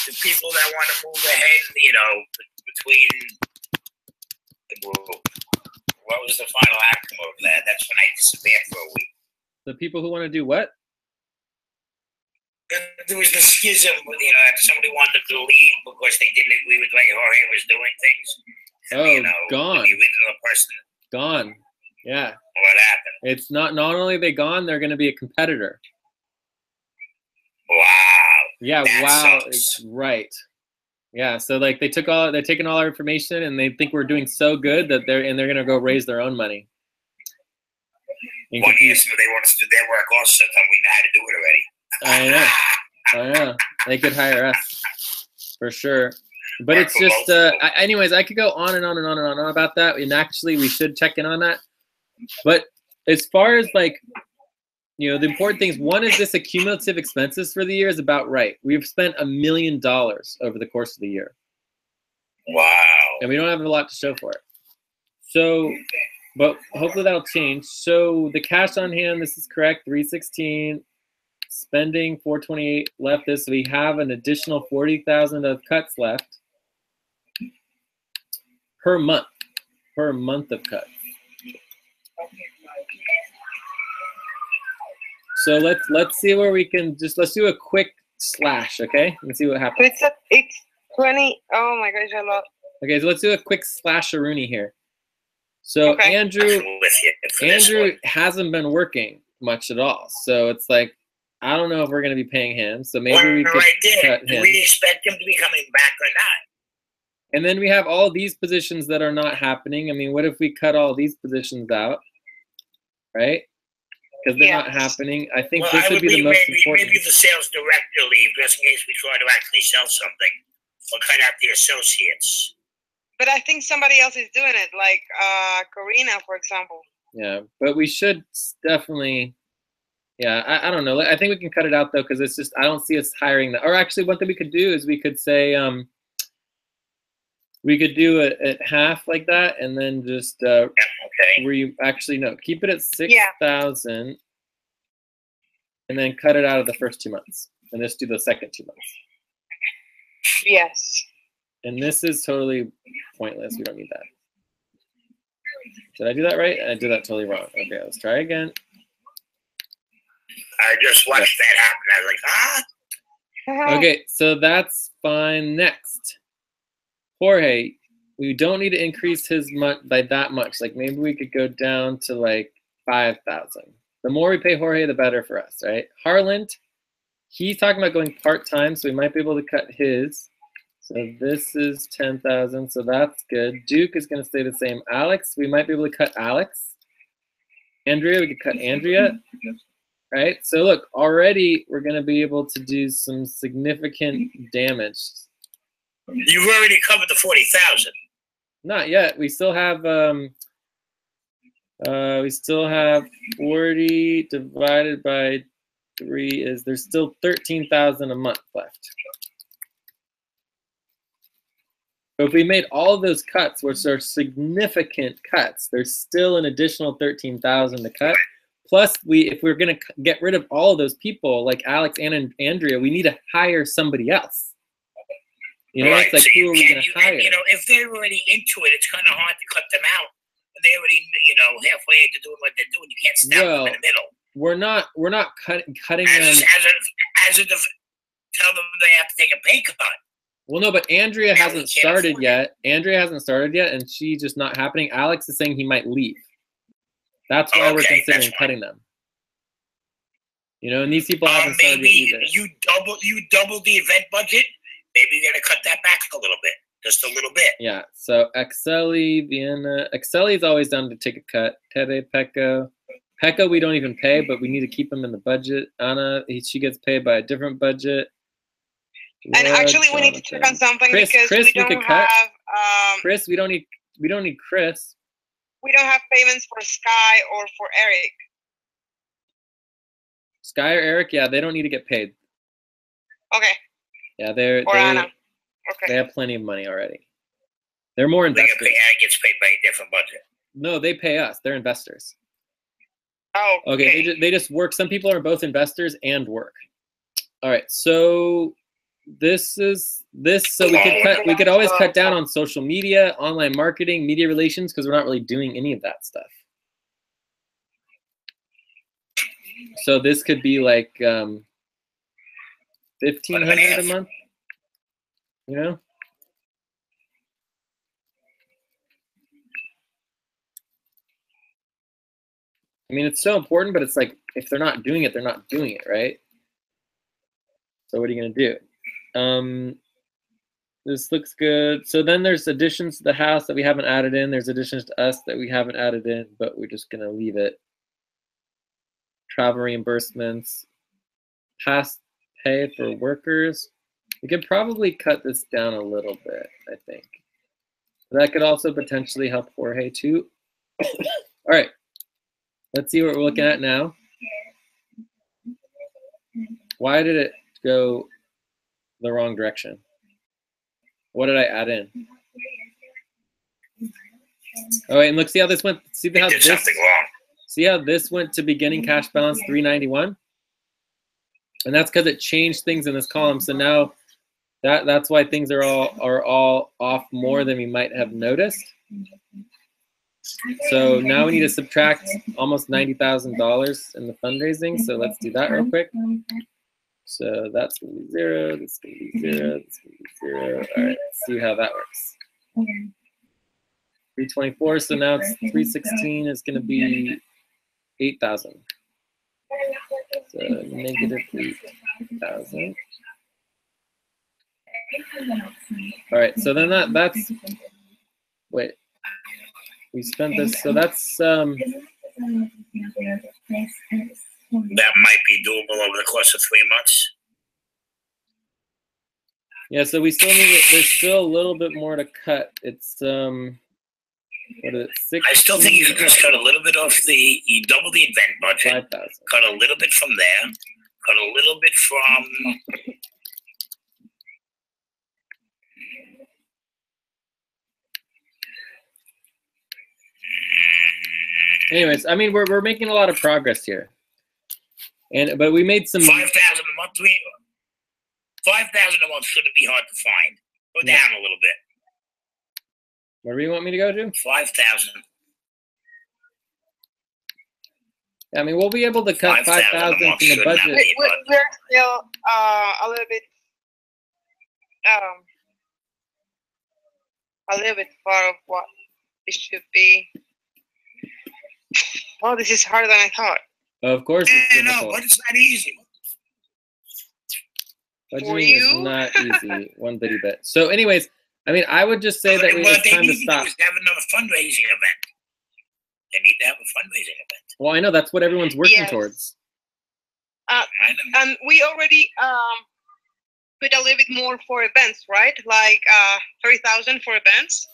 the people that want to move ahead, you know, between the group? What was the final outcome of that? That's when I disappeared for a week.
The people who want to do what?
There was the schism, you know, that somebody wanted to leave because they didn't agree with the way Jorge was doing things. And,
Oh,
you know,
gone.
The original person.
Gone. Yeah.
What happened?
It's not only are they gone, they're going to be a competitor.
Wow.
Yeah,
That
wow.
sucks.
Right. Yeah, so like they're taking all our information and they think we're doing so good that they're going to go raise their own money.
One year, so they want us to do their work also, so we know how to do it already.
I know. They could hire us for sure. But it's just, anyways, I could go on and on and on and on about that. And actually, we should check in on that. But as far as like, you know, the important things, one is this accumulative expenses for the year is about right. We've spent $1 million over the course of the year.
Wow.
And we don't have a lot to show for it. So, but hopefully that'll change. So the cash on hand, this is correct, 316. Spending 428 left. This, so we have an additional 40,000 of cuts left per month of cuts. So let's see where we can let's do a quick slash, okay? Let's see what happens.
It's 20. Oh my gosh, I love.
Okay, so let's do a quick slash-a-rooney here. So okay. Andrew hasn't been working much at all. So it's like, I don't know if we're going to be paying him. So maybe we could cut him.
Do we expect him to be coming back or not?
And then we have all these positions that are not happening. I mean, what if we cut all these positions out, right? Because they're not happening. I think this would be the most important.
Maybe the sales director leave, just in case we try to actually sell something, or cut out the associates.
But I think somebody else is doing it, like Karina, for example.
Yeah, but we should definitely Yeah, I don't know. I think we can cut it out though, because it's just I don't see us hiring that. Or actually, one thing we could do is we could say we could do it at half like that, and then just actually no, keep it at 6,000, and then cut it out of the first 2 months, and just do the second 2 months.
Yes.
And this is totally pointless. We don't need that. Did I do that right? I did that totally wrong. Okay, let's try again.
I just watched that happen. I was like, ah.
Okay, so that's fine. Next, Jorge, we don't need to increase his by that much. Like maybe we could go down to like 5,000. The more we pay Jorge, the better for us, right? Harland, he's talking about going part-time, so we might be able to cut his. So this is 10,000, so that's good. Duke is going to stay the same. Alex, we might be able to cut Alex. Andrea, we could cut Andrea. Right? So look, already we're going to be able to do some significant damage.
You've already covered the 40,000.
Not yet. We still have 40 divided by 3 is there's still 13,000 a month left. So if we made all of those cuts, which are significant cuts, there's still an additional 13,000 to cut. Plus, if we're going to get rid of all of those people, like Alex and Andrea, we need to hire somebody else. You know,
right.
It's like,
So
who are we going to hire?
You know, if they're already into it, it's kind of hard to cut them out. They already, you know, halfway into doing what they're doing. You can't stop them in the middle.
We're not cutting them.
Tell them they have to take a pay cut.
Well, no, but Andrea hasn't started yet. Andrea hasn't started yet, and she's just not happening. Alex is saying he might leave. That's why we're considering cutting them. You know, and these people haven't started either.
You double the event budget. Maybe you're gonna cut that back a little bit, just a little bit.
Yeah. So Axeli, Vienna, Axeli's always down to take a cut. Tere, Pekka, we don't even pay, but we need to keep him in the budget. Anna, she gets paid by a different budget.
And actually, we need to check on something
Chris,
because we don't have.
Chris, we don't need Chris.
We don't have payments for Sky or for Eric.
Sky or Eric, yeah, they don't need to get paid.
Okay.
Yeah,
Anna. Okay.
They have plenty of money already. They're more investors.
Eric gets paid by a different budget.
No, they pay us. They're investors.
Oh.
Okay. They just work. Some people are both investors and work. All right. So this. So we could always cut down on social media, online marketing, media relations, because we're not really doing any of that stuff. So this could be like 1,500 a month. You know. I mean, it's so important, but it's like if they're not doing it, they're not doing it, right? So what are you gonna do? This looks good. So then there's additions to the house that we haven't added in. There's additions to us that we haven't added in, but we're just gonna leave it. Travel reimbursements, past pay for workers. We could probably cut this down a little bit, I think. That could also potentially help Jorge too. All right, let's see what we're looking at now. Why did it go the wrong direction? What did I add in? Oh, wait, and look, see how this went. See how this went to beginning cash balance 391? And that's because it changed things in this column. So now that's why things are all off more than we might have noticed. So now we need to subtract almost $90,000 in the fundraising. So let's do that real quick. So that's going to be 0, this is going to be 0, this is going to be 0. All right, let's see how that works. 324, so now it's 316 is going to be 8,000. So negative 8,000. All right, so then that's, wait, we spent this, so that's,
that might be doable over the course of 3 months.
Yeah, so we still need it. There's still a little bit more to cut. It's What is it?
I still think you could just cut a little bit off you double the event budget,
5,000.
cut a little bit from there, cut a little bit from.
Anyways, I mean, we're making a lot of progress here, but we made some
5,000 a month. 5,000 a month shouldn't be hard to find. Go down a little bit.
Where do you want me to go to?
5,000.
I mean, we'll be able to cut 5,000 from the budget.
We're still a little bit far of what it should be. Oh, this is harder than I thought.
Of course, it's difficult.
No, but it's not easy.
Budgeting is not easy, one bitty bit. So, anyways, I mean, I would just say that it's time to stop.
Have another fundraising event. They need to have a fundraising event.
Well, I know that's what everyone's working towards.
And we already put a little bit more for events, right? Like 3,000 for events.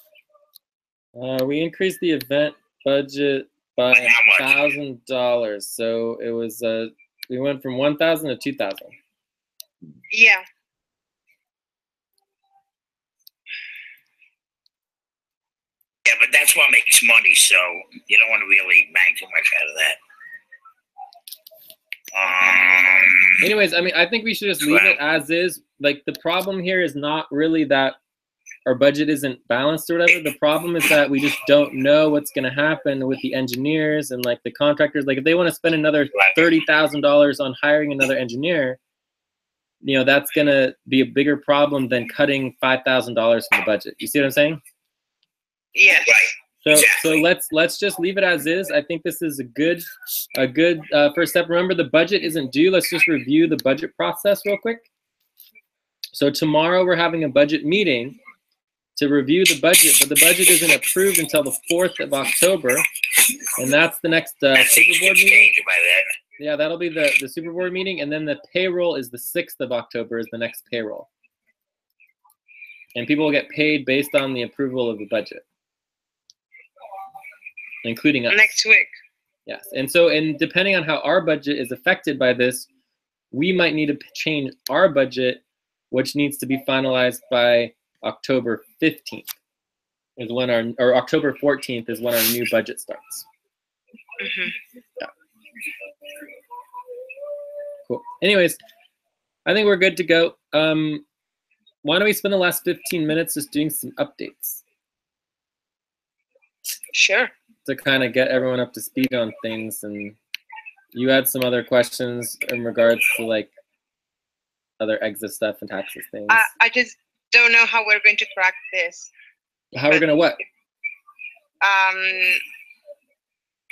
We increased the event budget by $1,000. So it was we went from 1,000 to 2,000.
Yeah.
Yeah, but that's what makes money, so you don't want to really bang too much out of that.
Anyways, I mean, I think we should just leave it as is. Like, the problem here is not really that our budget isn't balanced or whatever. The problem is that we just don't know what's going to happen with the engineers and, like, the contractors. Like, if they want to spend another $30,000 on hiring another engineer, you know, that's going to be a bigger problem than cutting $5,000 from the budget. You see what I'm saying?
Yes.
Right.
So let's just leave it as is. I think this is a good first step. Remember, the budget isn't due. Let's just review the budget process real quick. So tomorrow we're having a budget meeting to review the budget, but the budget isn't approved until the 4th of October, and that's the next Super Board meeting. Yeah, that'll be the Super Board meeting, and then the payroll is the 6th of October is the next payroll. And people will get paid based on the approval of the budget, including us.
Next week.
Yes, and so, and depending on how our budget is affected by this, we might need to change our budget, which needs to be finalized by October 15th is when or October 14th is when our new budget starts.
Mm-hmm.
Yeah. Cool. Anyways, I think we're good to go. Why don't we spend the last 15 minutes just doing some updates?
Sure.
To kind of get everyone up to speed on things, and you had some other questions in regards to like other exit stuff and taxes things.
I just don't know how we're going to track this.
How we're gonna what?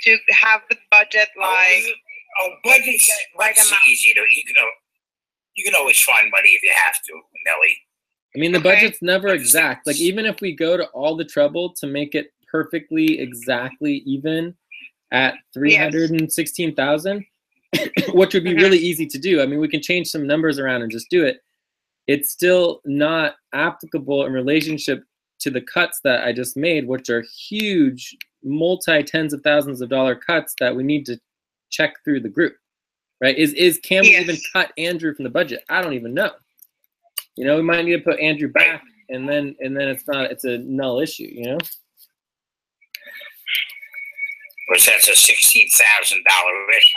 To have the budget like.
Budget's easy. You can always find money if you have to, Nelly.
I mean, the budget's never exact. Like, even if we go to all the trouble to make it perfectly exactly even at 316,000, which would be really easy to do. I mean, we can change some numbers around and just do it. It's still not applicable in relationship to the cuts that I just made, which are huge, multi-tens of thousands of dollar cuts that we need to check through the group, right? Can we even cut Andrew from the budget? I don't even know. You know, we might need to put Andrew back, and then it's a null issue, you know?
Which that's a $16,000 issue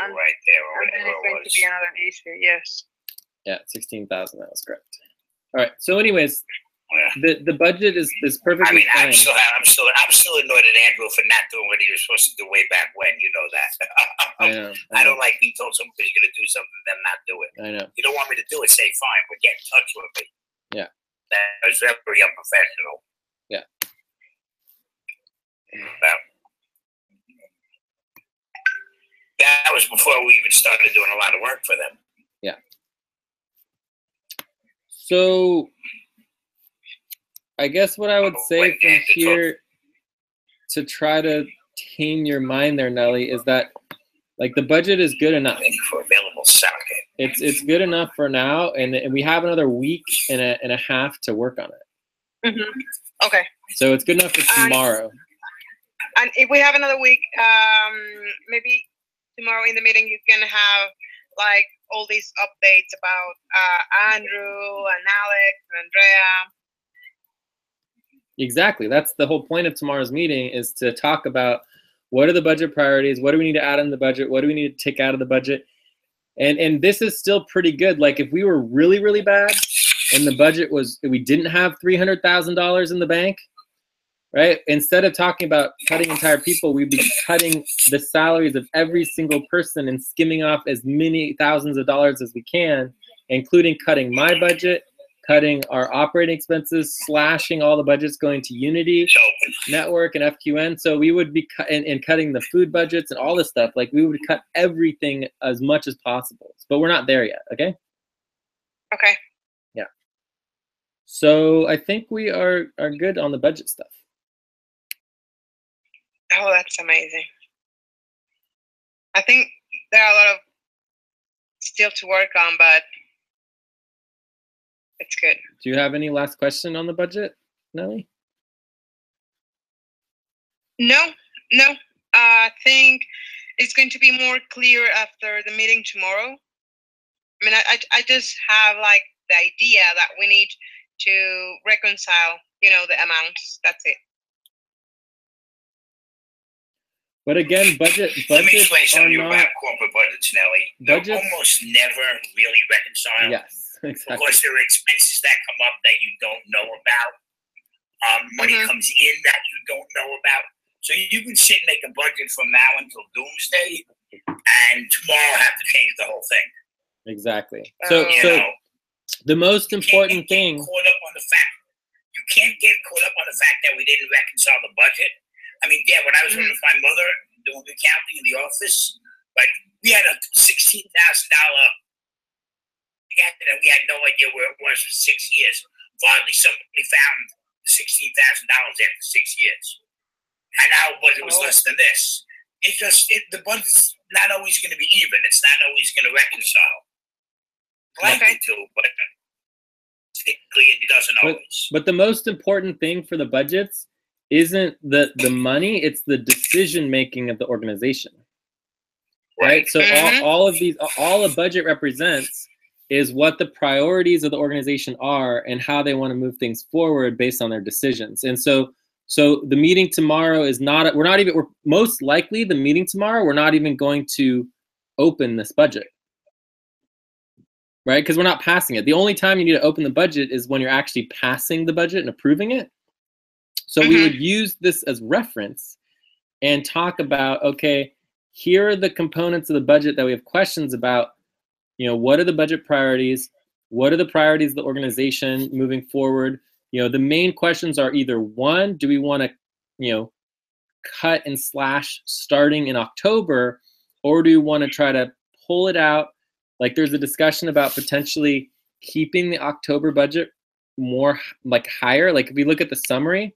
right there. Or whatever
it's going to be another issue, yes.
Yeah, 16,000, that was correct. All right, so anyways, the budget is perfectly fine.
I'm still annoyed at Andrew for not doing what he was supposed to do way back when. You know that.
I know.
I don't like being told somebody's going to do something and then not do it.
I know.
You don't want me to do it, say fine, but get in touch with me.
Yeah.
That was very unprofessional.
Yeah.
That was before we even started doing a lot of work for them.
Yeah. So I guess what I would say from here to try to tame your mind there, Nelly, is that like the budget is good enough.
For available socket.
It's good enough for now, and we have another week and a half to work on it.
Mm-hmm. Okay.
So it's good enough for tomorrow.
and if we have another week, maybe tomorrow in the meeting you can have like all these updates about Andrew and Alex and Andrea.
Exactly. That's the whole point of tomorrow's meeting, is to talk about what are the budget priorities, what do we need to add in the budget, what do we need to take out of the budget. And this is still pretty good. Like if we were really, really bad and the budget was, we didn't have $300,000 in the bank, right? Instead of talking about cutting entire people, we'd be cutting the salaries of every single person and skimming off as many thousands of dollars as we can, including cutting my budget, cutting our operating expenses, slashing all the budgets going to Unity, Network, and FQN. So we would be and cutting the food budgets and all this stuff. Like we would cut everything as much as possible. But we're not there yet, okay?
Okay.
Yeah. So I think we are good on the budget stuff.
Oh, that's amazing. I think there are a lot of still to work on, but it's good.
Do you have any last question on the budget, Nelly?
No. I think it's going to be more clear after the meeting tomorrow. I mean, I just have like the idea that we need to reconcile, the amounts. That's it.
But again, budgets
Let me explain
are
something
not
about corporate budgets, Nelly. They're
budgets.
almost never really reconciled.
Yes, exactly.
Because there are expenses that come up that you don't know about. Money comes in that you don't know about. So you can sit and make a budget from now until doomsday, and tomorrow have to change the whole thing.
Exactly. So the most important thing.
You can't get caught up on the fact that we didn't reconcile the budget. I mean, yeah, when I was living with my mother doing accounting in the office, like we had a $16,000. We had no idea where it was for 6 years. Finally, somebody found $16,000 after 6 years, and our budget was less than this. The budget's not always going to be even. It's not always going to reconcile. Likely to, but it doesn't always.
But the most important thing for the budgets isn't the money, it's the decision making of the organization, right? So all a budget represents is what the priorities of the organization are and how they want to move things forward based on their decisions. And so the meeting tomorrow is not, we're most likely the meeting tomorrow, we're not even going to open this budget, right? Because we're not passing it. The only time you need to open the budget is when you're actually passing the budget and approving it. So we would use this as reference and talk about, okay, here are the components of the budget that we have questions about. What are the budget priorities? What are the priorities of the organization moving forward? The main questions are either one, do we want to, cut and slash starting in October, or do we want to try to pull it out? Like there's a discussion about potentially keeping the October budget more like higher. Like if we look at the summary,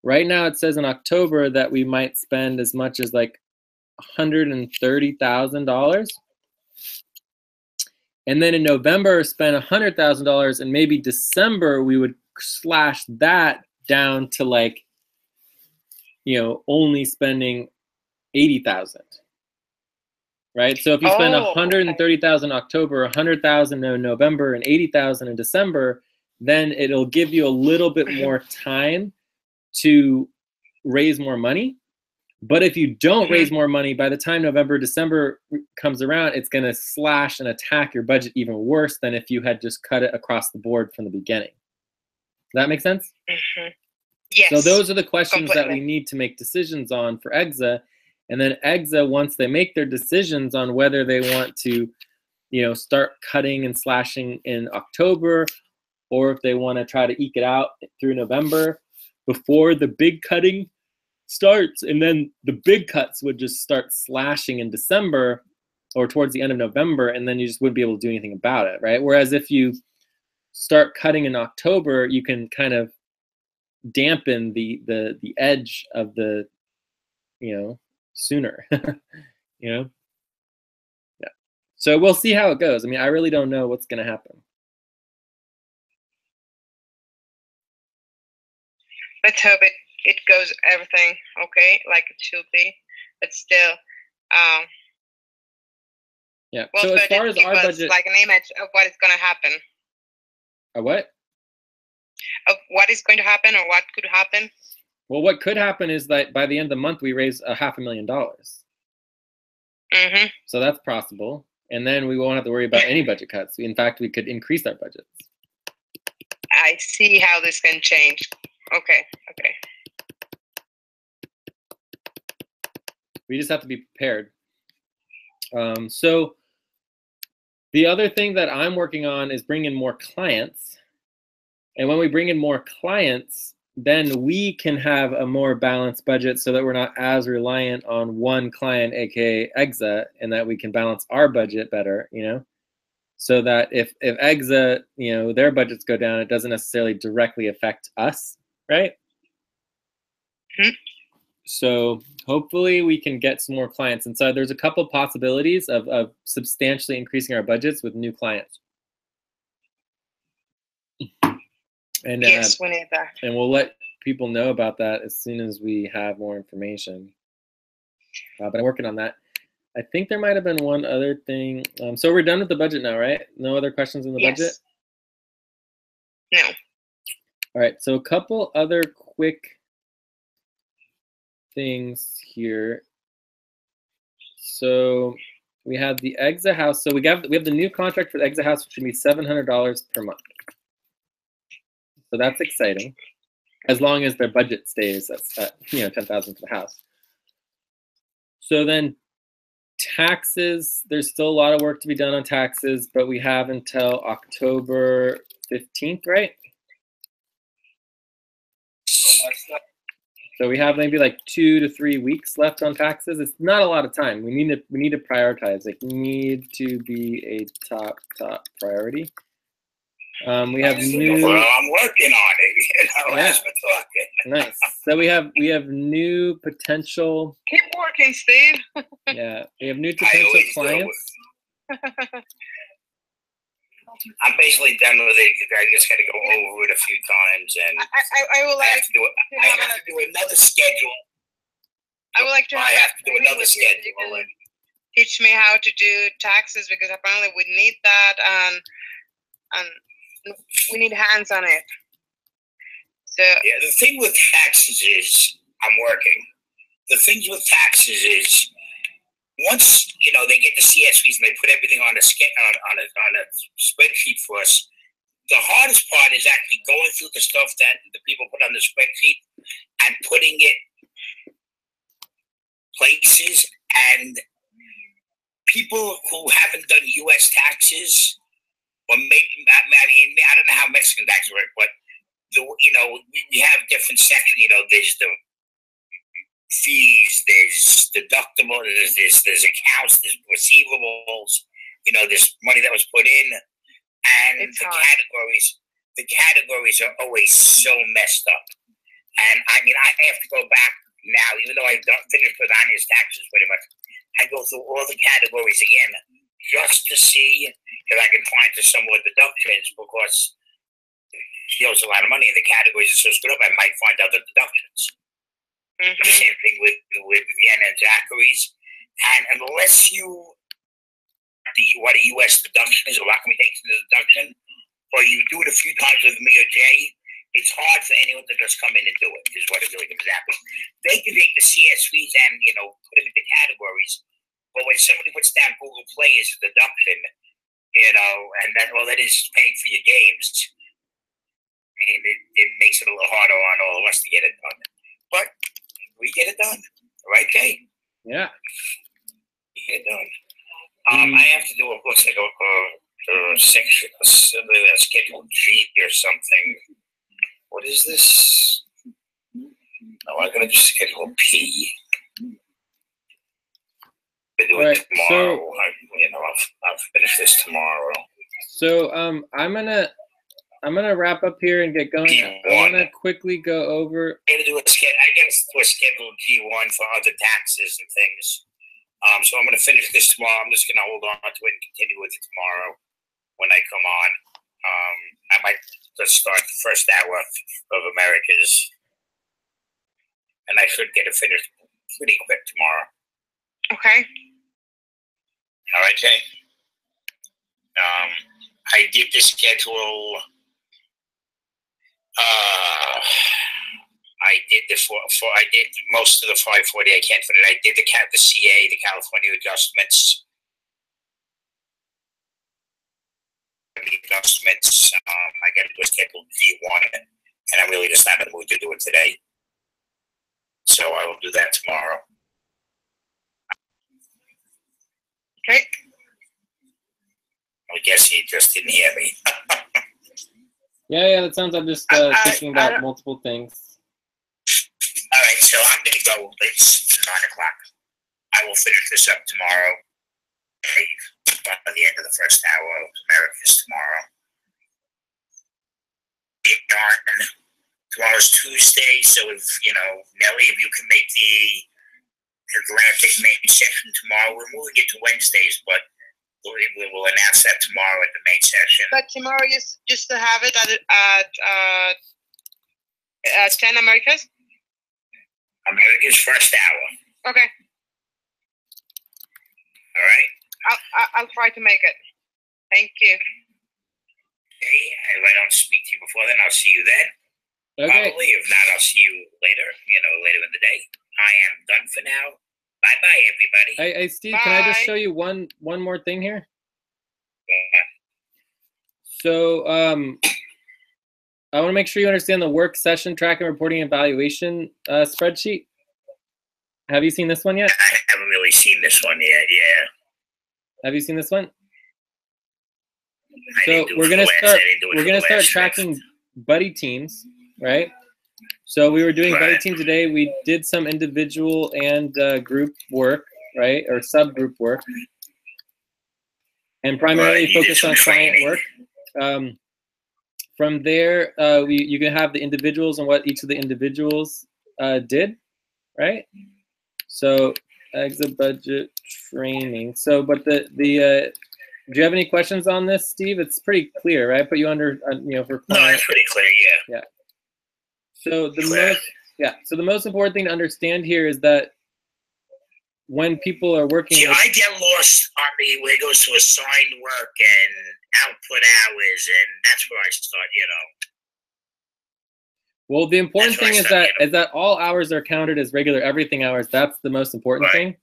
right now it says in October that we might spend as much as like $130,000. And then in November spend $100,000, and maybe December we would slash that down to like, only spending $80,000. Right? So if you spend $130,000 in October, $100,000 in November, and $80,000 in December, then it'll give you a little bit more time to raise more money. But if you don't raise more money, by the time November, December comes around, it's going to slash and attack your budget even worse than if you had just cut it across the board from the beginning. Does that make sense?
Yes.
So those are the questions that we need to make decisions on for EXA. And then EXA, once they make their decisions on whether they want to, start cutting and slashing in October, or if they want to try to eke it out through November before the big cutting starts, and then the big cuts would just start slashing in December or towards the end of November, and then you just wouldn't be able to do anything about it, right? Whereas if you start cutting in October, you can kind of dampen the edge of the, sooner, Yeah. So we'll see how it goes. I mean, I really don't know what's going to happen.
Let's hope it it goes everything okay, like it should be, but still,
Yeah.
well,
So as
but
far
it
as
gives
our
us
budget,
like an image of what is going to happen,
a what?
of what is going to happen or what could happen.
Well, what could happen is that by the end of the month we raise $500,000.
Mm-hmm.
So that's possible, and then we won't have to worry about any budget cuts. In fact, we could increase our budgets.
I see how this can change. Okay. Okay.
We just have to be prepared. So the other thing that I'm working on is bringing more clients. And when we bring in more clients, then we can have a more balanced budget so that we're not as reliant on one client, aka EXA, and that we can balance our budget better, you know? So that if EXA, you know, their budgets go down, it doesn't necessarily directly affect us, right?
Mm-hmm.
So hopefully we can get some more clients. And so there's a couple possibilities of substantially increasing our budgets with new clients. And
yes, we need that.
And we'll let people know about that as soon as we have more information. But I'm working on that. I think there might have been one other thing. So we're done with the budget now, right? No other questions in the budget?
No.
All right, so a couple other quick things here. So we have the EXA house. So we have the new contract for the EXA house, which should be $700 per month. So that's exciting, as long as their budget stays at you know, $10,000 for the house. So then taxes, there's still a lot of work to be done on taxes, but we have until October 15th, right? So we have maybe like 2 to 3 weeks left on taxes. It's not a lot of time. We need to prioritize. It need to be a top priority. We have new.
Well, I'm working on it. You know,
Yeah.
as we're talking.
Nice. So we have new potential.
Keep working, Steve.
Yeah, we have new
I
potential
always do.
clients.
I'm basically done with it. I just got to go over it a few times, and
I would
I
like
have to do it. I have to do another schedule.
I would like to
I have to do
a
another
meeting with you. You
schedule.
can teach me how to do taxes, because apparently we need that, and we need hands on it. So
Yeah, the thing with taxes is I'm working. The thing with taxes is once you know they get the CSVs and they put everything on a spreadsheet for us. The hardest part is actually going through the stuff that the people put on the spreadsheet and putting it places. And people who haven't done U.S. taxes, or maybe I don't know how Mexican taxes work, but we have different sections. You know, there's the fees, there's deductible, there's accounts, there's receivables. You know, there's money that was put in, and
It's
the
hard.
categories are always so messed up. And I mean, I have to go back now, even though I've finished with Anya's taxes pretty much. I go through all the categories again just to see if I can find some more deductions, because she owes a lot of money and the categories are so screwed up. I might find out the deductions.
mhm.
The same thing with Vienna and Zachary's. And unless you what a U.S. deduction is, or how can we take the deduction, or you do it a few times with me or Jay, it's hard for anyone to just come in and do it, is what it really comes down to. They can take the CSVs and, put them into categories, but when somebody puts down Google Play as a deduction, and that all that is paying for your games, I mean, it makes it a little harder on all of us to get it done. But we get it done. Right, Jay?
Yeah.
We get it done. I have to do looks like a section, a Schedule G or something. What is this? No, I'm going to do Schedule P. I'll do it tomorrow. I'll finish this tomorrow.
So I'm gonna wrap up here and get going. I want to quickly go over.
I got to do a Schedule G1 for other taxes and things. So I'm going to finish this tomorrow. I'm just going to hold on to it and continue with it tomorrow when I come on. I might just start the first hour of America's and I should get it finished pretty quick tomorrow.
Okay.
All right, Jay. I did the schedule. I did I did most of the 540. I can't fit it. I did the CA, the California adjustments. I got to do a schedule D1, and I'm really just not in the mood to do it today. So I will do that tomorrow.
Okay.
I guess he just didn't hear me.
Yeah, that sounds like I'm just thinking about multiple things.
All right, so I'm going to go. It's 9 o'clock. I will finish this up tomorrow. By the end of the first hour of America's tomorrow. Tomorrow's Tuesday, so if, Nelly, if you can make the Atlantic main session tomorrow, we're moving it to Wednesdays, but we will announce that tomorrow at the main session.
But tomorrow is just to have it at 10 America's?
America's first hour.
Okay.
All right.
I'll try to make it. Thank you.
Okay, if I don't speak to you before then, I'll see you then.
Okay.
Probably. If not, I'll see you later, later in the day. I am done for now. Bye-bye, everybody.
Hey, Steve,
Bye.
can I just show you one more thing here?
Yeah.
So I want to make sure you understand the work session tracking, reporting, evaluation spreadsheet. Have you seen this one yet?
I haven't really seen this one yet, yeah.
Have you seen this one? So we're gonna start tracking buddy teams, right? So we were doing buddy team today. We did some individual and group work, right, or subgroup work, and primarily focused on client work. From there, you can have the individuals and what each of the individuals did, right? So exit budget training. So, but do you have any questions on this, Steve? It's pretty clear, right? Put you under, for client.
No, it's pretty clear, yeah.
Yeah. So the most important thing to understand here is that when people are working.
See, I get lost on where it goes to assigned work and output hours, and that's where I start,
Well, the important thing is that all hours are counted as regular everything hours. That's the most important thing.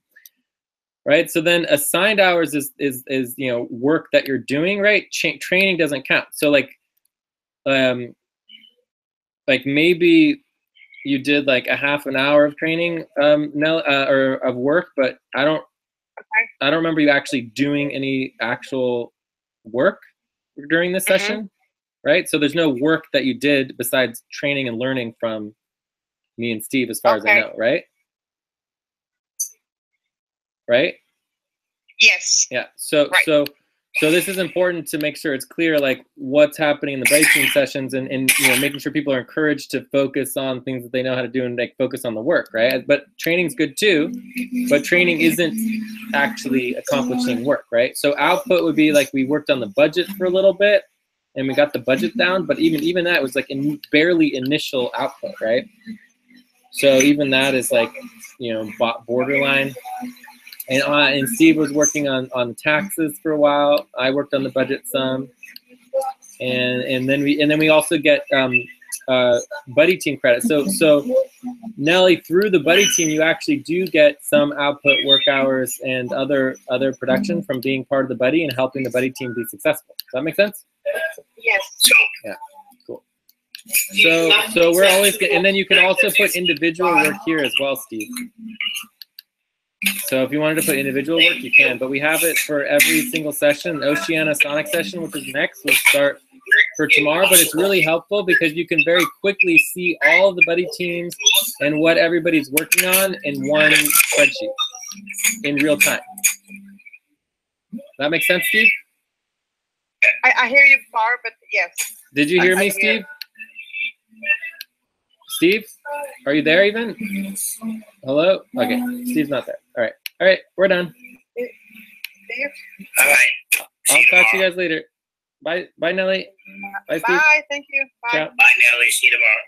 Right. So then assigned hours is work that you're doing, right? Training doesn't count. So like maybe you did like a half an hour of training, or of work, but I don't remember you actually doing any actual work during this session, right? So there's no work that you did besides training and learning from me and Steve, as far as I know, right? Right?
Yes.
Yeah. So this is important to make sure it's clear, like what's happening in the buddy team sessions, and making sure people are encouraged to focus on things that they know how to do and like focus on the work, right? But training's good too, but training isn't actually accomplishing work, right? So output would be like we worked on the budget for a little bit and we got the budget down, but even that was like barely initial output, right? So even that is like, borderline. And Steve was working on taxes for a while. I worked on the budget some, and then we also get buddy team credit. So Nelly, through the buddy team, you actually do get some output work hours and other production from being part of the buddy and helping the buddy team be successful. Does that make sense?
Yes.
Yeah. Cool. So we're always good, and then you can also put individual work here as well, Steve. So if you wanted to put individual work, you can, but we have it for every single session. Oceana Sonic session, which is next, will start for tomorrow, but it's really helpful because you can very quickly see all of the buddy teams and what everybody's working on in one spreadsheet in real time. That makes sense, Steve?
I hear you far, but yes.
Did you hear me, Steve? Steve, are you there even? Hello? Okay, Steve's not there. All right, we're done.
All right.
I'll talk to you guys later. Bye, Nelly. Bye, Steve.
Bye, thank you. Bye.
Ciao.
Bye, Nelly. See you tomorrow.